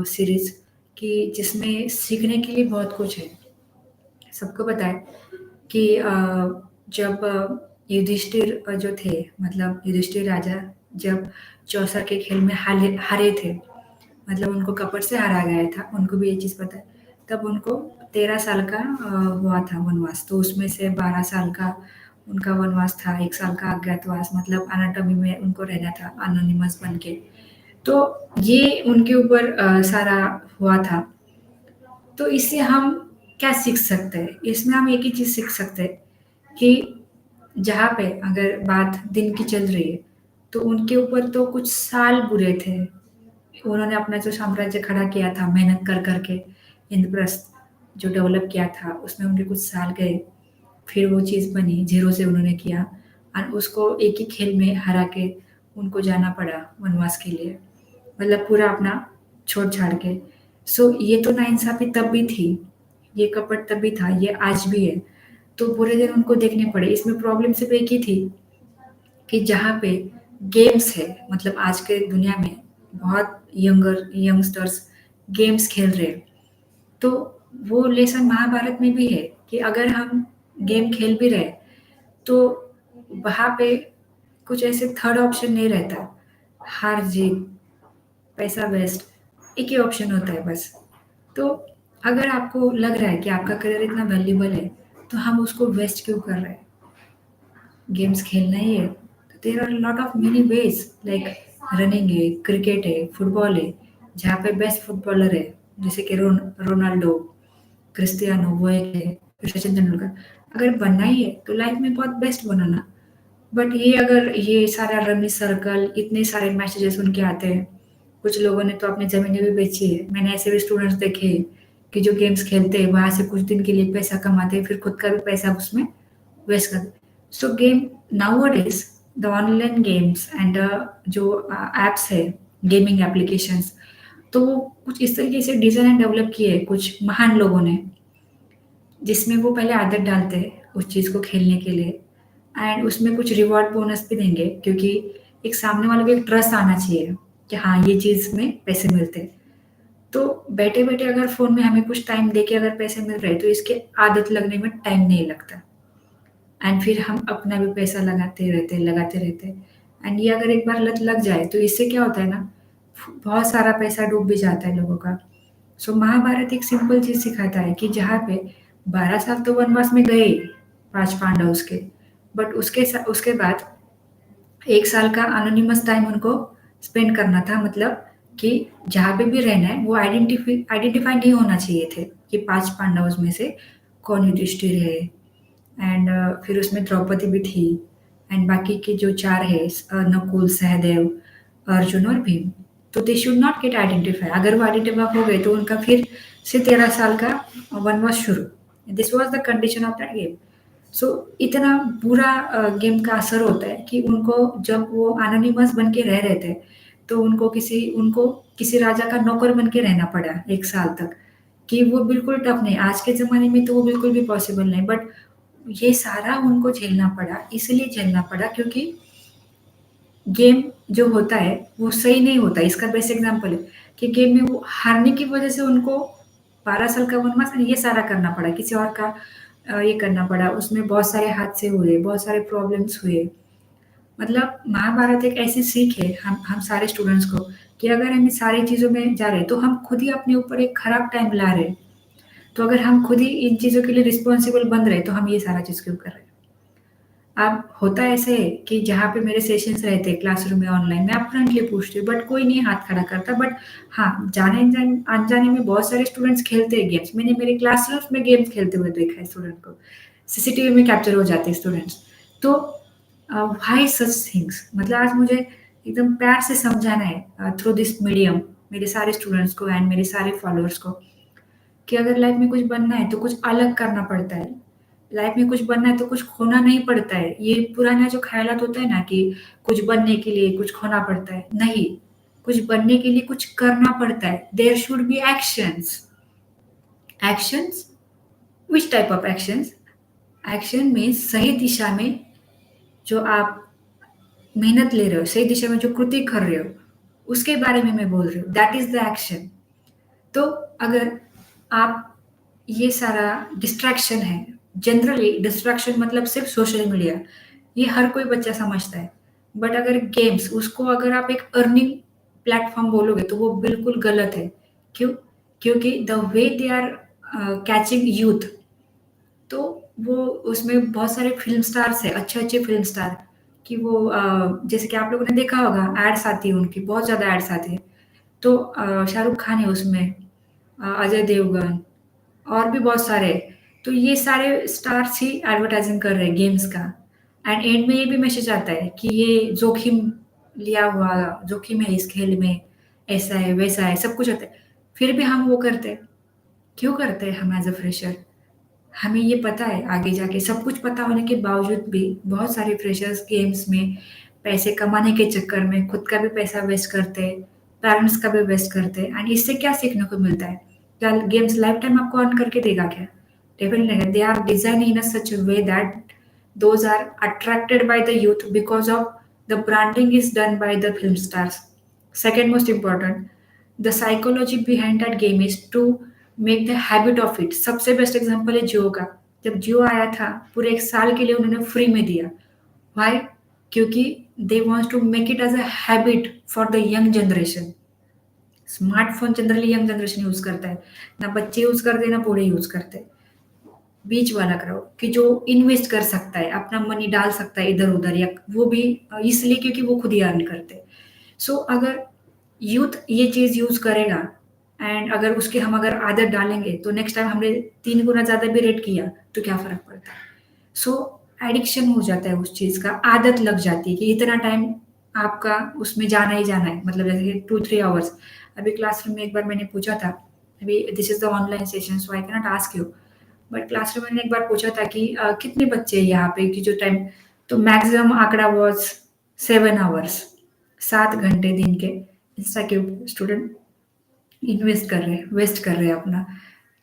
series, कि जिसमें सीखने के लिए बहुत कुछ है। सबको पता है कि जब युधिष्ठिर जो थे, मतलब युधिष्ठिर राजा जब चौसर के खेल में हारे थे, मतलब उनको कपट से हारा गया था, उनको भी ये चीज़ पता है। तब उनको 13 साल का हुआ था वनवास, तो उसमें से 12 साल का उनका वनवास था, 1 साल का अज्ञातवास, मतलब अनाटॉमी में उनको रहना था एनोनिमस बन के। तो ये उनके ऊपर सारा हुआ था। तो इससे हम क्या सीख सकते हैं? इसमें हम एक ही चीज़ सीख सकते हैं कि जहाँ पे अगर बात दिन की चल रही है, तो उनके ऊपर तो कुछ साल बुरे थे, उन्होंने अपना जो साम्राज्य खड़ा किया था मेहनत कर करके, इंद्रप्रस्थ जो डेवलप किया था उसमें उनके कुछ साल गए, फिर वो चीज़ बनी, ज़ीरो से उन्होंने किया और उसको एक ही खेल में हरा के उनको जाना पड़ा वनवास के लिए, मतलब पूरा अपना छोड़-छाड़ के। सो ये तो नाइंसाफ़ी तब भी थी, ये कपट तब भी था, ये आज भी है। तो बुरे दिन उनको देखने पड़े। इसमें प्रॉब्लम सिर्फ़ एक ही थी कि जहाँ पे गेम्स है, मतलब आज के दुनिया में बहुत यंगस्टर्स गेम्स खेल रहे हैं। तो वो लेसन महाभारत में भी है कि अगर हम गेम खेल भी रहे, तो वहाँ पे कुछ ऐसे थर्ड ऑप्शन नहीं रहता। हार-जीत, पैसा वेस्ट, एक ही ऑप्शन होता है बस। तो अगर आपको लग रहा है कि आपका करियर इतना वैल्यूएबल है, तो हम उसको वेस्ट क्यों कर रहे हैं? गेम्स खेलना ही है, तो there are lot of many ways like running है, क्रिकेट है, फुटबॉल है, जहाँ पे बेस्ट फुटबॉलर है, जैसे कि रोनाल्डो, क्रिस्टियानो वो एक है, फिर सचिन तेंदुलकर। अगर बनना ही है, तो लाइफ में बहुत बेस्ट बनाना। बट ये अगर ये सारा रमी सर्कल, इतने सारे मैसेजेस उनके आते हैं, कुछ लोगों ने तो अपनी ज़मीनें भी बेची है। मैंने ऐसे भी स्टूडेंट्स देखे हैं कि जो गेम्स खेलते हैं, वहाँ से कुछ दिन के लिए पैसा कमाते हैं, फिर खुद का भी पैसा उसमें वेस्ट कर। सो game nowadays the online games and जो ऐप्स है, गेमिंग एप्लीकेशंस, तो वो कुछ इस तरीके से डिज़ाइन एंड डेवलप किए हैं कुछ महान लोगों ने, जिसमें वो पहले आदत डालते हैं उस चीज़ को खेलने के लिए एंड उसमें कुछ रिवॉर्ड बोनस भी देंगे, क्योंकि एक सामने वाले को एक ट्रस्ट आना चाहिए कि हाँ, ये चीज़ में पैसे मिलते हैं। तो बैठे-बैठे अगर फ़ोन में हमें कुछ टाइम देके अगर पैसे मिल रहे हैं, तो इसकी आदत लगने में टाइम नहीं लगता एंड फिर हम अपना भी पैसा लगाते रहते एंड ये अगर एक बार लत लग जाए, तो इससे क्या होता है ना, बहुत सारा पैसा डूब भी जाता है लोगों का। सो महाभारत एक सिंपल चीज़ सिखाता है कि जहाँ पे 12 साल तो वनवास में गए 5 पांडवों के, बट उसके बाद 1 साल का एनोनिमस टाइम उनको स्पेंड करना था, मतलब कि जहाँ पे भी रहना है वो आइडेंटिफ़ाई नहीं होना चाहिए थे कि 5 पांडवों में से कौन युधिष्ठिर है एंड फिर उसमें द्रौपदी भी थी एंड बाकी के जो 4 है नकुल, सहदेव, अर्जुन और भीम। तो they should not gate identify. अगर वो आइडेंटिफाई हो गए तो उनका फिर से 13 साल का वनवास शुरू। This was the condition of that game. So इतना बुरा गेम का असर होता है कि उनको जब वो एनोनिमस बन के रह रहे थे, तो उनको किसी राजा का नौकर बन के रहना पड़ा 1 साल तक, कि वो बिल्कुल टफ नहीं। आज के ज़माने में तो वो बिल्कुल भी पॉसिबल नहीं, बट ये सारा उनको झेलना पड़ा, इसलिए झेलना पड़ा क्योंकि गेम जो होता है, वो सही नहीं होता। इसका बेस्ट एग्ज़ाम्पल है कि गेम में वो हारने की वज़ह से उनको 12 साल का वनवास ये सारा करना पड़ा, किसी और का ये करना पड़ा। उसमें बहुत सारे हादसे हुए, बहुत सारे प्रॉब्लम्स हुए। मतलब महाभारत एक ऐसी सीख है हम सारे स्टूडेंट्स को कि अगर हम इन सारी चीज़ों में जा रहे हैं, तो हम खुद ही अपने ऊपर एक खराब टाइम ला रहे हैं। तो अगर हम खुद ही इन चीज़ों के लिए रिस्पॉन्सिबल बन रहे हैं, तो हम ये सारा चीज़ क्यों कर रहे हैं? अब होता ऐसे है कि जहाँ पे मेरे सेशंस रहते हैं क्लासरूम में ऑनलाइन, मैं अपफ्रंटली पूछती हूँ, बट कोई नहीं हाथ खड़ा करता। बट हाँ, अनजाने में बहुत सारे स्टूडेंट्स खेलते हैं गेम्स। मैंने मेरे क्लासरूम्स में गेम्स खेलते हुए देखा है स्टूडेंट को। सीसीटीवी में कैप्चर हो जाते हैं स्टूडेंट्स। तो व्हाई सच थिंग्स, मतलब आज मुझे एकदम प्यार से समझाना है थ्रू दिस मीडियम मेरे सारे स्टूडेंट्स को एंड मेरे सारे फॉलोअर्स को, कि अगर लाइफ में कुछ बनना है तो कुछ अलग करना पड़ता है। लाइफ में कुछ बनना है तो कुछ खोना नहीं पड़ता है। ये पुराना जो ख़यालात होता है ना कि कुछ बनने के लिए कुछ खोना पड़ता है, नहीं। कुछ बनने के लिए कुछ करना पड़ता है। There should be actions. Actions? Which type of actions? Action means सही दिशा में जो आप मेहनत ले रहे हो, सही दिशा में जो कृति कर रहे हो, उसके बारे में मैं बोल रही हूँ। That is the action. तो अगर आप ये सारा डिस्ट्रैक्शन है, जनरली डिस्ट्रैक्शन मतलब सिर्फ सोशल मीडिया, ये हर कोई बच्चा समझता है। बट अगर गेम्स उसको अगर आप एक अर्निंग प्लेटफ़ॉर्म बोलोगे तो वो बिल्कुल गलत है। क्यों? क्योंकि the way they are catching youth, तो वो उसमें बहुत सारे फ़िल्म स्टार्स हैं, अच्छे-अच्छे फ़िल्म स्टार, कि वो जैसे कि आप लोगों ने देखा होगा एड्स आती है उनकी, बहुत ज़्यादा एड्स आती है। तो शाहरुख खान है उसमें, अजय देवगन और भी बहुत सारे। तो ये सारे स्टार्स ही एडवर्टाइज़िंग कर रहे हैं गेम्स का एंड एंड में ये भी मैसेज आता है कि ये जोखिम है इस खेल में ऐसा है, वैसा है, सब कुछ होता है। फिर भी हम वो करते हैं। क्यों करते हैं हम एज़ अ फ्रेशर? हमें ये पता है आगे जाके सब कुछ पता होने के बावजूद भी बहुत सारे फ्रेशर्स गेम्स में पैसे कमाने के चक्कर में खुद का भी पैसा वेस्ट करते हैं, पेरेंट्स का भी वेस्ट करते हैं एंड इससे क्या सीखने को मिलता है? क्या गेम्स लाइफ टाइम आपको अर्न करके देगा क्या? डेफिनेटली नहीं। They are design in a such a way that those are attracted by the youth because of the branding is done by the film stars. Second most important, the psychology behind that game is to make the habit of it. सबसे बेस्ट एग्जांपल है जियो का। जब जियो आया था पूरे एक साल के लिए उन्होंने फ्री में दिया। वाई? क्योंकि they want to make it as a habit for the young generation. Smartphone generally young generation use करता है, ना बच्चे यूज करते ना बूढ़े यूज करते। बीच वाला क्राउड कि जो इन्वेस्ट कर सकता है, अपना मनी डाल सकता है इधर उधर, या वो भी इसलिए क्योंकि वो खुद ही अर्न करते हैं। सो अगर यूथ ये चीज यूज करेगा एंड अगर उसके हम अगर आदत डालेंगे तो नेक्स्ट टाइम हमने 3 गुना ज्यादा भी रेट किया तो क्या फर्क पड़ता है? सो एडिक्शन हो जाता है उस चीज का, आदत लग जाती है कि इतना टाइम आपका उसमें जाना ही जाना है, मतलब जैसे 2-3 आवर्स। अभी क्लासरूम में एक बार मैंने पूछा था, अभी this is the online session so I cannot ask you, but classroom में मैंने एक बार पूछा था कि कितने बच्चे हैं यहाँ पे कि जो टाइम, तो मैक्सिमम आंकड़ा वाज 7 आवर्स, 7 घंटे दिन के इंस्टा के स्टूडेंट इन्वेस्ट कर रहे हैं, वेस्ट कर रहे हैं अपना।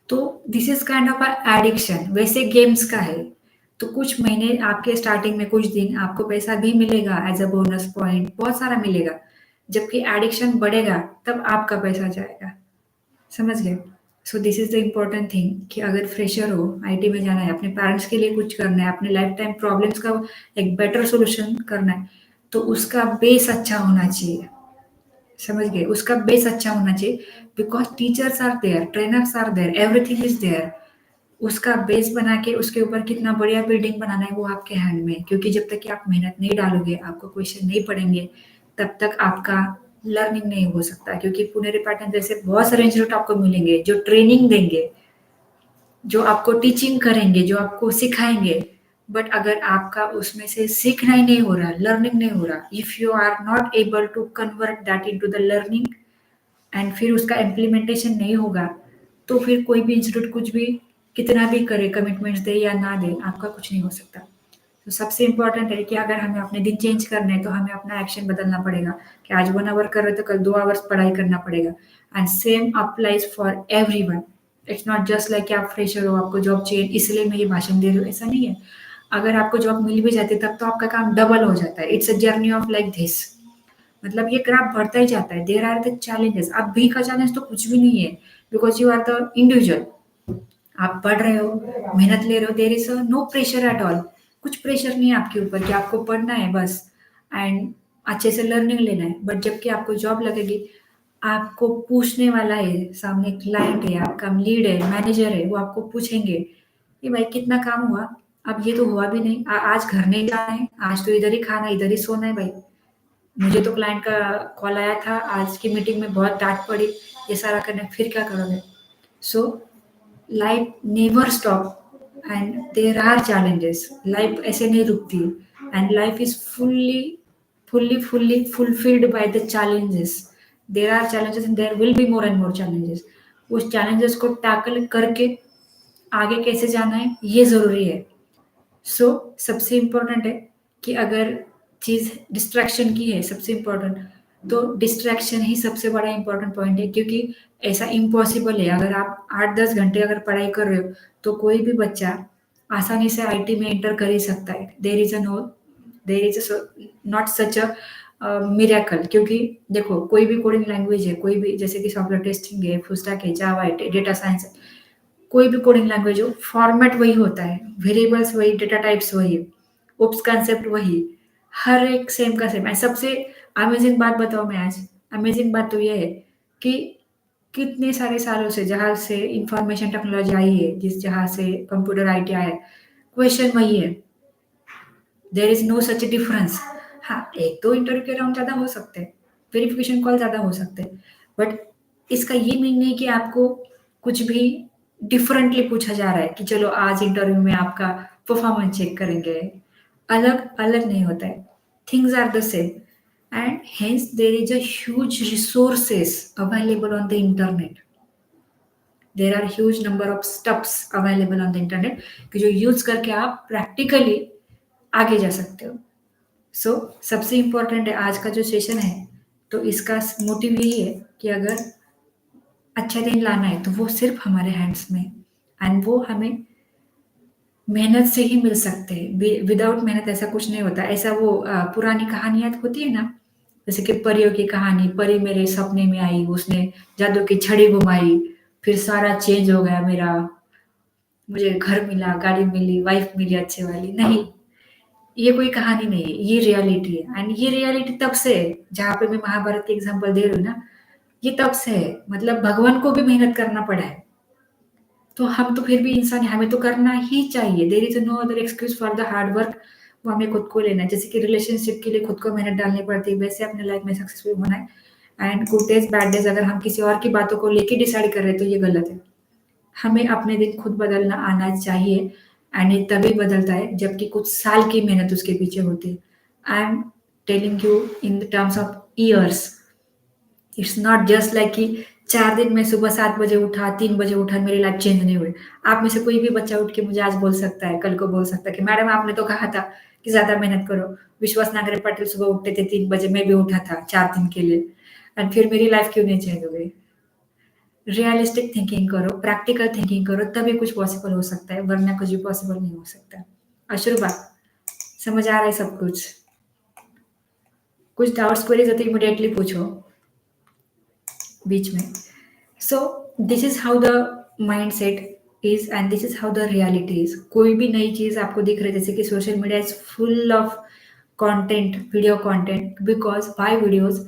तो this is kind of a addiction. वैसे गेम्स का है तो कुछ महीने आपके स्टार्टिंग में कुछ दिन आपको पैसा भी मिलेगा एज अ बोनस पॉइंट, बहुत सारा मिलेगा। जबकि एडिक्शन बढ़ेगा तब आपका पैसा जाएगा। समझ गए? So this is the important thing कि अगर फ्रेशर हो, आईटी में जाना है, अपने पेरेंट्स के लिए कुछ करना है, अपने लाइफ टाइम प्रॉब्लम्स का एक बेटर सोल्यूशन करना है, तो उसका बेस अच्छा होना चाहिए। समझ गए? उसका बेस अच्छा होना चाहिए because teachers are there, trainers are there, everything is there. उसका बेस बना के उसके ऊपर कितना बढ़िया बिल्डिंग बनाना है वो आपके हैंड में है। क्योंकि जब तक कि आप मेहनत नहीं डालोगे, आपको क्वेश्चन नहीं पढ़ेंगे, तब तक आपका लर्निंग नहीं हो सकता। क्योंकि पुनेरी पैटर्न जैसे बहुत सारे इंस्टीट्यूट आपको मिलेंगे जो ट्रेनिंग देंगे, जो आपको टीचिंग करेंगे, जो आपको सिखाएंगे, बट अगर आपका उसमें से सीखना ही नहीं हो रहा, लर्निंग नहीं हो रहा, if you are not able to convert that into the learning and फिर उसका इम्प्लीमेंटेशन नहीं होगा, तो फिर कोई भी इंस्टीट्यूट कुछ भी कितना भी करे, कमिटमेंट्स दे या ना दे, आपका कुछ नहीं हो सकता। तो सबसे इम्पोर्टेंट है कि अगर हमें अपने दिन चेंज करने हैं तो हमें अपना एक्शन बदलना पड़ेगा कि आज 1 आवर कर रहे तो कल 2 आवर्स पढ़ाई करना पड़ेगा। And same applies for everyone. It's not just like कि आप फ्रेशर हो, आपको जॉब चाहिए इसलिए मैं ये भाषण दे रही हूँ, ऐसा नहीं है। अगर आपको जॉब मिल भी जाती है तब तो आपका काम डबल हो जाता है। It's a journey of like this. मतलब ये ग्राफ बढ़ता ही जाता है। There are the challenges. अभी का चैलेंज तो कुछ भी नहीं है because you are the individual. आप पढ़ रहे हो, मेहनत ले रहे हो, there is no pressure at all. कुछ प्रेशर नहीं है आपके ऊपर कि आपको पढ़ना है बस एंड अच्छे से लर्निंग लेना है। बट जबकि आपको जॉब लगेगी, आपको पूछने वाला है, सामने क्लाइंट है, आपका लीड है, मैनेजर है, वो आपको पूछेंगे कि भाई कितना काम हुआ? अब ये तो हुआ भी नहीं, आज घर नहीं जाना है, आज तो इधर ही खाना, इधर ही सोना है भाई। मुझे तो क्लाइंट का कॉल आया था, आज की मीटिंग में बहुत डांट पड़ी, ये सारा करना, फिर क्या करोगे? So life never stop and there are challenges. Life ऐसे नहीं रुकती and life is fully fulfilled by the challenges. There are challenges and there will be more and more challenges. उस चैलेंजेस को टैकल करके आगे कैसे जाना है ये जरूरी है। सो सबसे इम्पोर्टेंट है कि अगर चीज़ डिस्ट्रैक्शन की है, सबसे इम्पोर्टेंट, तो डिस्ट्रैक्शन ही सबसे बड़ा इम्पोर्टेंट पॉइंट है। क्योंकि ऐसा इम्पॉसिबल है, अगर आप 8-10 घंटे अगर पढ़ाई कर रहे हो तो कोई भी बच्चा आसानी से आईटी में एंटर कर ही सकता है। There is a not such a miracle. क्योंकि देखो कोई भी कोडिंग लैंग्वेज है, कोई भी जैसे कि सॉफ्टवेयर टेस्टिंग है, फुल स्टैक है, जावा है, डेटा साइंस है, कोई भी कोडिंग लैंग्वेज हो, फॉर्मेट वही होता है, वेरिएबल्स वही, डेटा टाइप्स वही, ओप्स कंसेप्ट वही, हर एक सेम का सेम है। सबसे अमेजिंग बात बताओ मैं आज, अमेजिंग बात तो ये है कि कितने सारे सालों से जहाँ से इंफॉर्मेशन टेक्नोलॉजी आई है, जिस जहाँ से कंप्यूटर आईटी आया है, क्वेश्चन वही है। There is no such difference. हाँ, एक दो इंटरव्यू के राउंड ज्यादा हो सकते हैं, वेरिफिकेशन कॉल ज्यादा हो सकते हैं, बट इसका ये मीन नहीं कि आपको कुछ भी डिफरेंटली पूछा जा रहा है कि चलो आज इंटरव्यू में आपका परफॉर्मेंस चेक करेंगे। अलग अलग नहीं होता है, things are the same. and hence there is a huge resources available on the internet. There are huge number of steps available on the internet कि जो यूज करके आप प्रैक्टिकली आगे जा सकते हो. सो सबसे इम्पोर्टेंट है आज का जो सेशन है, तो इसका मोटिव यही है कि अगर अच्छा दिन लाना है तो वो सिर्फ हमारे हैंड्स में एंड वो हमें मेहनत से ही मिल सकते हैं. विदाउट मेहनत ऐसा कुछ नहीं होता. ऐसा वो पुरानी कहानियाँ होती है ना, जैसे कि परियों की कहानी, परी मेरे सपने में आई, उसने जादू की छड़ी घुमाई, फिर सारा चेंज हो गया मेरा, मुझे घर मिला, गाड़ी मिली, वाइफ मिली अच्छे वाली. नहीं, ये कोई कहानी नहीं है, ये रियलिटी है. एंड ये रियलिटी तब से है, जहाँ पे मैं महाभारत की एग्जांपल दे रही हूँ ना, ये तब से है. मतलब भगवान को भी मेहनत करना पड़ा है. तो हम तो फिर भी इंसान हैं, हमें तो करना ही चाहिए. There is no other excuse for the hard work. वो हमें खुद को लेना है. जैसे कि रिलेशनशिप के लिए खुद को मेहनत डालनी पड़ती है, वैसे अपने लाइफ में सक्सेसफुल होना है. And good days, bad days अगर हम किसी और की बातों को लेके डिसाइड कर रहे हैं, तो ये गलत है. हमें अपने दिन खुद बदलना आना चाहिए एंड ये तभी बदलता है जबकि कुछ साल की मेहनत उसके पीछे होती है. I am telling you in the terms of years. It's not just like कि 4 दिन में सुबह 7 बजे उठा, 3 बजे उठा, मेरी लाइफ चेंज नहीं हुई. आप में से कोई भी बच्चा उठ के मुझे आज बोल सकता है, कल को बोल सकता है कि मैडम आपने तो कहा था कि ज़्यादा मेहनत करो. विश्वास नागरे पाटिल सुबह उठते थे 3 बजे, मैं भी उठा था 4 दिन के लिए एंड फिर मेरी लाइफ क्यों नहीं चेंज हो गई? रियलिस्टिक थिंकिंग करो, प्रैक्टिकल थिंकिंग करो, तभी कुछ पॉसिबल हो सकता है, वरना कुछ भी पॉसिबल नहीं हो सकता. अशुर्बा, समझ आ रहा है सब कुछ? कुछ डाउट्स क्वेरीज है तो इमीडिएटली पूछो बीच में. So this is how the mind set is and this is how the reality is. कोई भी नई चीज आपको दिख रही है, जैसे कि social media is full of content, video content. Because why videos?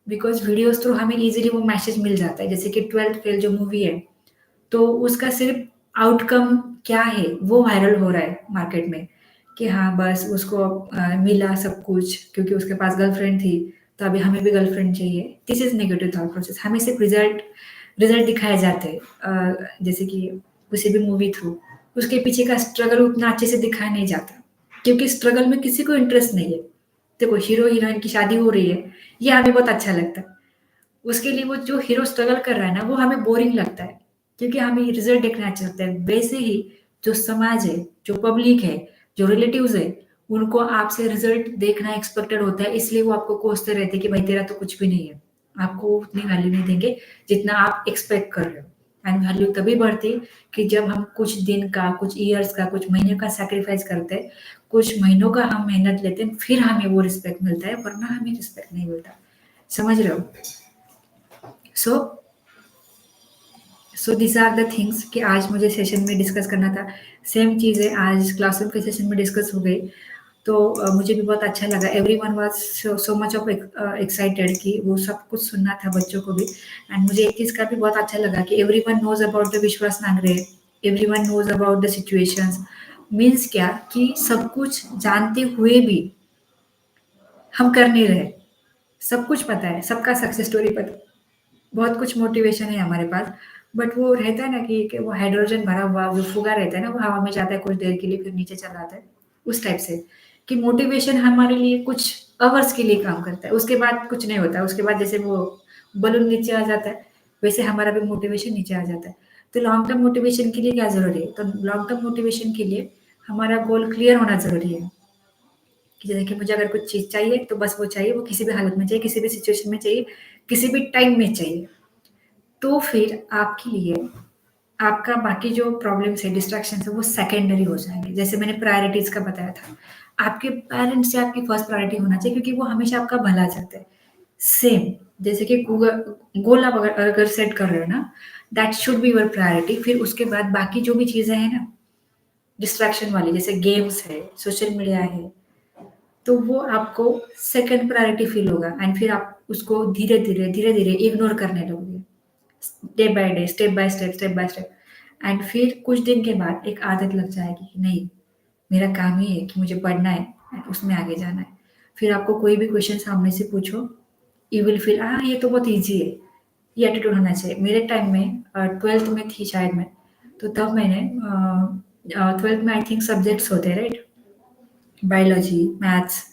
Because videos through हमें इजीली वो मैसेज मिल जाता है. जैसे कि 12th फेल जो मूवी है, तो उसका सिर्फ आउटकम क्या है वो वायरल हो रहा है मार्केट में कि हाँ बस उसको मिला सब कुछ क्योंकि उसके पास गर्लफ्रेंड थी, तो अभी हमें भी गर्लफ्रेंड चाहिए. This is negative thought process. हमें सिर्फ रिजल्ट रिजल्ट दिखाए जाते हैं. जैसे कि किसी भी मूवी थ्रू उसके पीछे का स्ट्रगल उतना अच्छे से दिखाया नहीं जाता, क्योंकि स्ट्रगल में किसी को इंटरेस्ट नहीं है. देखो, हीरो हीरोइन की शादी हो रही है, ये हमें बहुत अच्छा लगता है. उसके लिए वो जो हीरो स्ट्रगल कर रहा है ना, वो हमें बोरिंग लगता है, क्योंकि हम ये रिजल्ट देखना चाहते हैं. वैसे ही जो समाज है, जो पब्लिक है, जो रिलेटिव्स है, उनको आपसे रिजल्ट देखना एक्सपेक्टेड होता है. इसलिए वो आपको कोसते रहते हैं कि भाई तेरा तो कुछ भी नहीं है. आपको उतनी वैल्यू नहीं देंगे जितना आप एक्सपेक्ट कर रहे हो. एंड वैल्यू तभी बढ़ती कि जब हम कुछ दिन का, कुछ ईयर्स का, कुछ महीने का सैक्रिफाइस करते हैं, कुछ महीनों का हम मेहनत लेते हैं, फिर हमें वो रिस्पेक्ट मिलता है, वरना हमें रिस्पेक्ट नहीं मिलता. समझ रहे हो? So so this are the things कि आज मुझे सेशन में डिस्कस करना था. सेम चीज़ें आज क्लासरूम के सेशन में डिस्कस हो गई, तो मुझे भी बहुत अच्छा लगा. Everyone was so much of excited कि वो सब कुछ सुनना था बच्चों को भी. एंड मुझे एक चीज़ का भी बहुत अच्छा लगा कि everyone knows about the Vishwas Nangare, everyone knows about the situations. Means क्या कि सब कुछ जानते हुए भी हम कर नहीं रहे. सब कुछ पता है, सबका सक्सेस स्टोरी पता है, बहुत कुछ मोटिवेशन है हमारे पास. बट वो रहता है ना कि वो हाइड्रोजन भरा हुआ जो फुगा रहता है ना, वो हवा में जाता है कुछ देर के लिए, फिर नीचे चला आता है. उस टाइप से कि मोटिवेशन हमारे लिए कुछ अवर्स के लिए काम करता है, उसके बाद कुछ नहीं होता. उसके बाद जैसे वो बलून नीचे आ जाता है, वैसे हमारा भी मोटिवेशन नीचे आ जाता है. तो लॉन्ग टर्म मोटिवेशन के लिए क्या ज़रूरी है? तो लॉन्ग टर्म मोटिवेशन के लिए हमारा गोल क्लियर होना ज़रूरी है कि जैसे कि मुझे अगर कुछ चीज़ चाहिए तो बस वो चाहिए, वो किसी भी हालत में चाहिए, किसी भी सिचुएशन में चाहिए, किसी भी टाइम में चाहिए. तो फिर आपके लिए आपका बाकी जो प्रॉब्लम्स है, डिस्ट्रैक्शंस है, वो सेकेंडरी हो जाएँगे. जैसे मैंने प्रायोरिटीज़ का बताया था. आपके पेरेंट्स से आपकी फर्स्ट प्रायोरिटी होना चाहिए, क्योंकि वो हमेशा आपका भला चाहते हैं. सेम जैसे कि गोल आप अगर अगर सेट कर रहे हो ना, that should be your priority. फिर उसके बाद बाकी जो भी चीज़ें हैं ना, डिस्ट्रैक्शन वाली, जैसे गेम्स है, सोशल मीडिया है, तो वो आपको सेकंड प्रायोरिटी फ़ील होगा एंड फिर आप उसको धीरे-धीरे, धीरे-धीरे इग्नोर करने लगोगे. Day by day, step by step. And फिर कुछ दिन के बाद एक आदत लग जाएगी कि नहीं, मेरा काम ही है कि मुझे पढ़ना है एंड उसमें आगे जाना है. फिर आपको कोई भी क्वेश्चन सामने से पूछो, यू विल फील हाँ, ये तो बहुत ईज़ी है. ये एटीट्यूड होना चाहिए. मेरे टाइम में 12th में थी शायद मैं, तो तब मैंने 12th में आई थिंक सब्जेक्ट्स होते हैं राइट? बायोलॉजी, मैथ्स,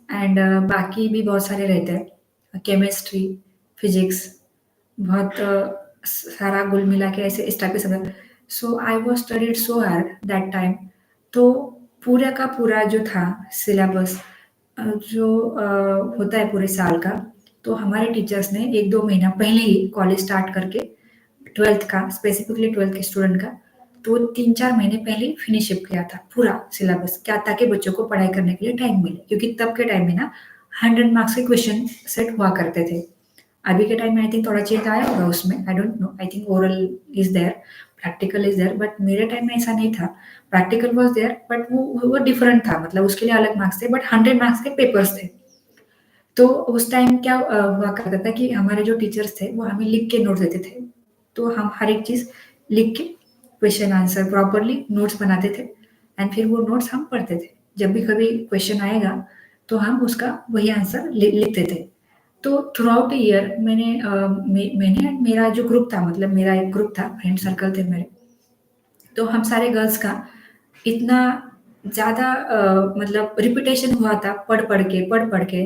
एंड बाकी भी बहुत सारे रहते हैं, केमिस्ट्री, फिजिक्स, बहुत सारा घुल मिला के ऐसे इस टाइप के सब। So I was studied so hard that time. तो पूरा का पूरा जो था सिलेबस, जो होता है पूरे साल का, तो हमारे टीचर्स ने 1-2 महीना पहले ही कॉलेज स्टार्ट करके 12th का, स्पेसिफिकली 12th के स्टूडेंट का, तो 3-4 महीने पहले ही फिनिशअप किया था पूरा सिलेबस, क्या ताकि बच्चों को पढ़ाई करने के लिए टाइम मिले, क्योंकि तब के टाइम में ना 100 मार्क्स के क्वेश्चन सेट हुआ करते थे। अभी के टाइम में आई थिंक थोड़ा चेंज आया होगा उसमें, I don't know, I think oral is there, practical is there, but मेरे टाइम में ऐसा नहीं था। प्रैक्टिकल वाज देयर, बट वो डिफरेंट था, मतलब उसके लिए अलग मार्क्स थे, बट 100 मार्क्स के पेपर्स थे। तो उस टाइम क्या हुआ करता था कि हमारे जो टीचर्स थे वो हमें लिख के नोट्स देते थे। तो हम हर एक चीज़ लिख के क्वेश्चन आंसर प्रॉपरली नोट्स बनाते थे, एंड फिर वो नोट्स हम पढ़ते थे। जब भी कभी क्वेश्चन आएगा तो हम उसका वही आंसर लिखते थे। तो थ्रू आउट द ईयर मैंने and मेरा जो ग्रुप था, मतलब मेरा एक ग्रुप था, फ्रेंड सर्कल थे मेरे, तो हम सारे गर्ल्स का इतना ज़्यादा मतलब रिपीटेशन हुआ था, पढ़ पढ़ के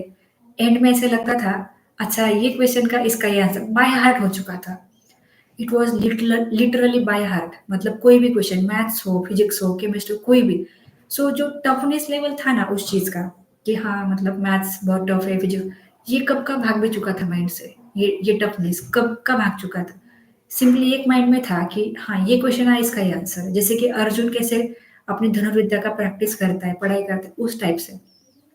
एंड में ऐसे लगता था, अच्छा ये क्वेश्चन का इसका ये आंसर बाय हार्ट हो चुका था। It was literally by heart, मतलब कोई भी क्वेश्चन, मैथ्स हो, फिजिक्स हो, केमिस्ट्री, कोई भी। सो जो टफनेस लेवल था ना उस चीज का, कि हाँ मतलब मैथ्स बहुत टफ है, फिजिक्स, ये कब का भाग भी चुका था माइंड से, ये टफनेस कब का भाग चुका था। सिंपली एक माइंड में था कि हाँ ये क्वेश्चन है, इसका ये आंसर है, जैसे कि अर्जुन कैसे अपनी धनुर्विद्या का प्रैक्टिस करता है, पढ़ाई करता है, उस टाइप से।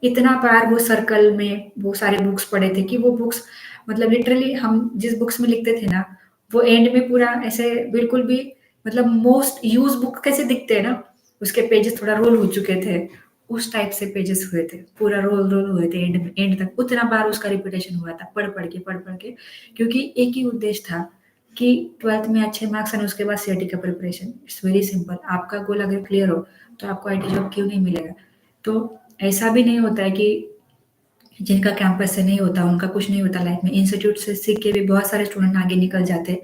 इतना बार वो सर्कल में वो सारे बुक्स पढ़े थे कि वो बुक्स, मतलब लिटरली हम जिस बुक्स में लिखते थे ना, वो एंड में पूरा ऐसे बिल्कुल भी, मतलब मोस्ट यूज बुक कैसे दिखते हैं ना, उसके पेजेस थोड़ा रोल हो चुके थे, उस टाइप से पेजेस हुए थे, पूरा रोल रोल हुए थे एंड में, एंड तक उतना बार उसका रिपीटेशन हुआ था, पढ़ पढ़ के, क्योंकि एक ही उद्देश्य था कि 12th में अच्छे मार्क्स आने, उसके बाद सीईटी का प्रिपरेशन। इट्स वेरी सिंपल, आपका गोल अगर क्लियर हो तो आपको आईटी जॉब क्यों नहीं मिलेगा। तो ऐसा भी नहीं होता है कि जिनका कैंपस से नहीं होता उनका कुछ नहीं होता लाइफ में, इंस्टीट्यूट से सीख के भी बहुत सारे स्टूडेंट आगे निकल जाते हैं।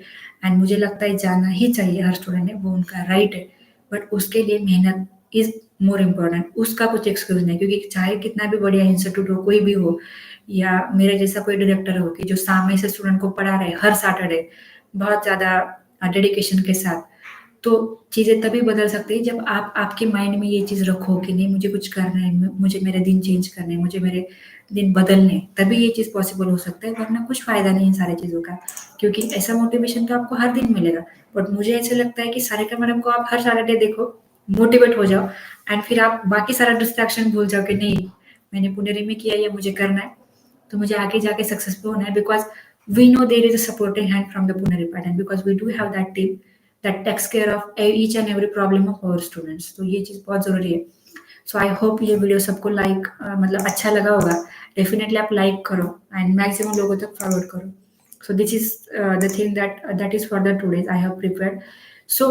एंड मुझे लगता है जाना ही चाहिए हर स्टूडेंट ने, वो उनका राइट है, बट उसके लिए मेहनत इज मोर इम्पोर्टेंट। उसका कुछ एक्सक्यूज नहीं, क्योंकि चाहे कितना भी बढ़िया इंस्टीट्यूट हो, कोई भी हो, या मेरे जैसा कोई डायरेक्टर हो कि जो सामने से स्टूडेंट को पढ़ा रहे हर सैटरडे बहुत ज़्यादा डेडिकेशन के साथ, तो चीज़ें तभी बदल सकती है जब आप आपके माइंड में ये चीज़ रखो कि नहीं मुझे कुछ करना है, मुझे मेरे दिन चेंज करने हैं, मुझे मेरे दिन बदलने हैं, तभी ये चीज़ पॉसिबल हो सकता है, वरना कुछ फ़ायदा नहीं इन सारी चीज़ों का। क्योंकि ऐसा मोटिवेशन तो आपको हर दिन मिलेगा, बट मुझे ऐसा लगता है कि सारिका मैडम को आप हर सैटरडे देखो, मोटिवेट हो जाओ, एंड फिर आप बाकी सारा डिस्ट्रैक्शन भूल जाओ कि नहीं मैंने पुनेरी में किया, ये मुझे करना है, तो मुझे आगे जाके सक्सेसफुल होना है, because we know there is a supporting hand from the Puneri pattern, because we do have that team that takes care of each and every problem of our students. तो ये चीज़ बहुत ज़रूरी है। सो आई होप ये वीडियो सबको लाइक मतलब अच्छा लगा होगा। डेफिनेटली आप लाइक करो एंड मैक्सिमम लोगों तक फॉरवर्ड करो। So this is the thing that is for the today's I have prepared. So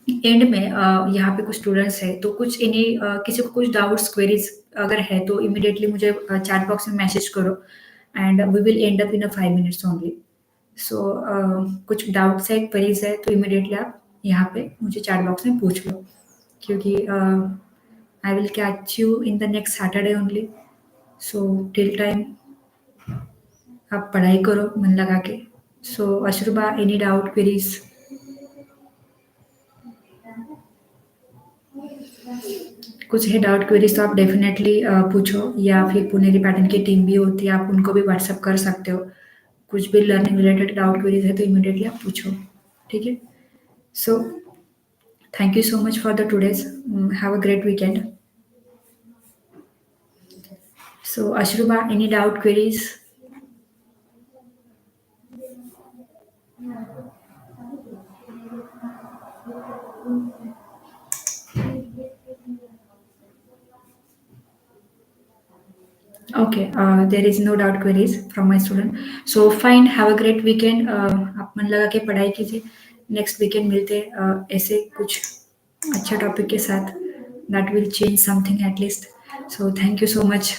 and में यहाँ पे कुछ स्टूडेंट्स है, तो कुछ इन्हीं किसी को कुछ डाउट्स क्वेरीज अगर है तो इमिडिएटली मुझे चैट बॉक्स में मैसेज करो, and we will end up in a 5 minutes only. So कुछ डाउट्स है, क्वेरीज है, तो इमिडिएटली आप यहाँ पे मुझे चैट बॉक्स में पूछ लो, क्योंकि I will catch you in the next Saturday only. So till time आप पढ़ाई करो मन लगा के। सो अशरुबा, एनी डाउट क्वेरीज? कुछ है डाउट क्वेरीज तो आप डेफिनेटली पूछो, या फिर पुनेरी पैटर्न की टीम भी होती है, आप उनको भी व्हाट्सअप कर सकते हो। कुछ भी लर्निंग रिलेटेड डाउट क्वेरीज है तो इमीडिएटली आप पूछो, ठीक है। So thank you so much for the today's, have a great weekend. So अशरुबा, any doubt queries? Okay, there is no doubt queries from my student. So fine, have a great weekend. आप मन लगा के पढ़ाई कीजिए। नेक्स्ट वीकेंड मिलते हैं ऐसे कुछ अच्छा टॉपिक के साथ that will change something at least. So thank you so much.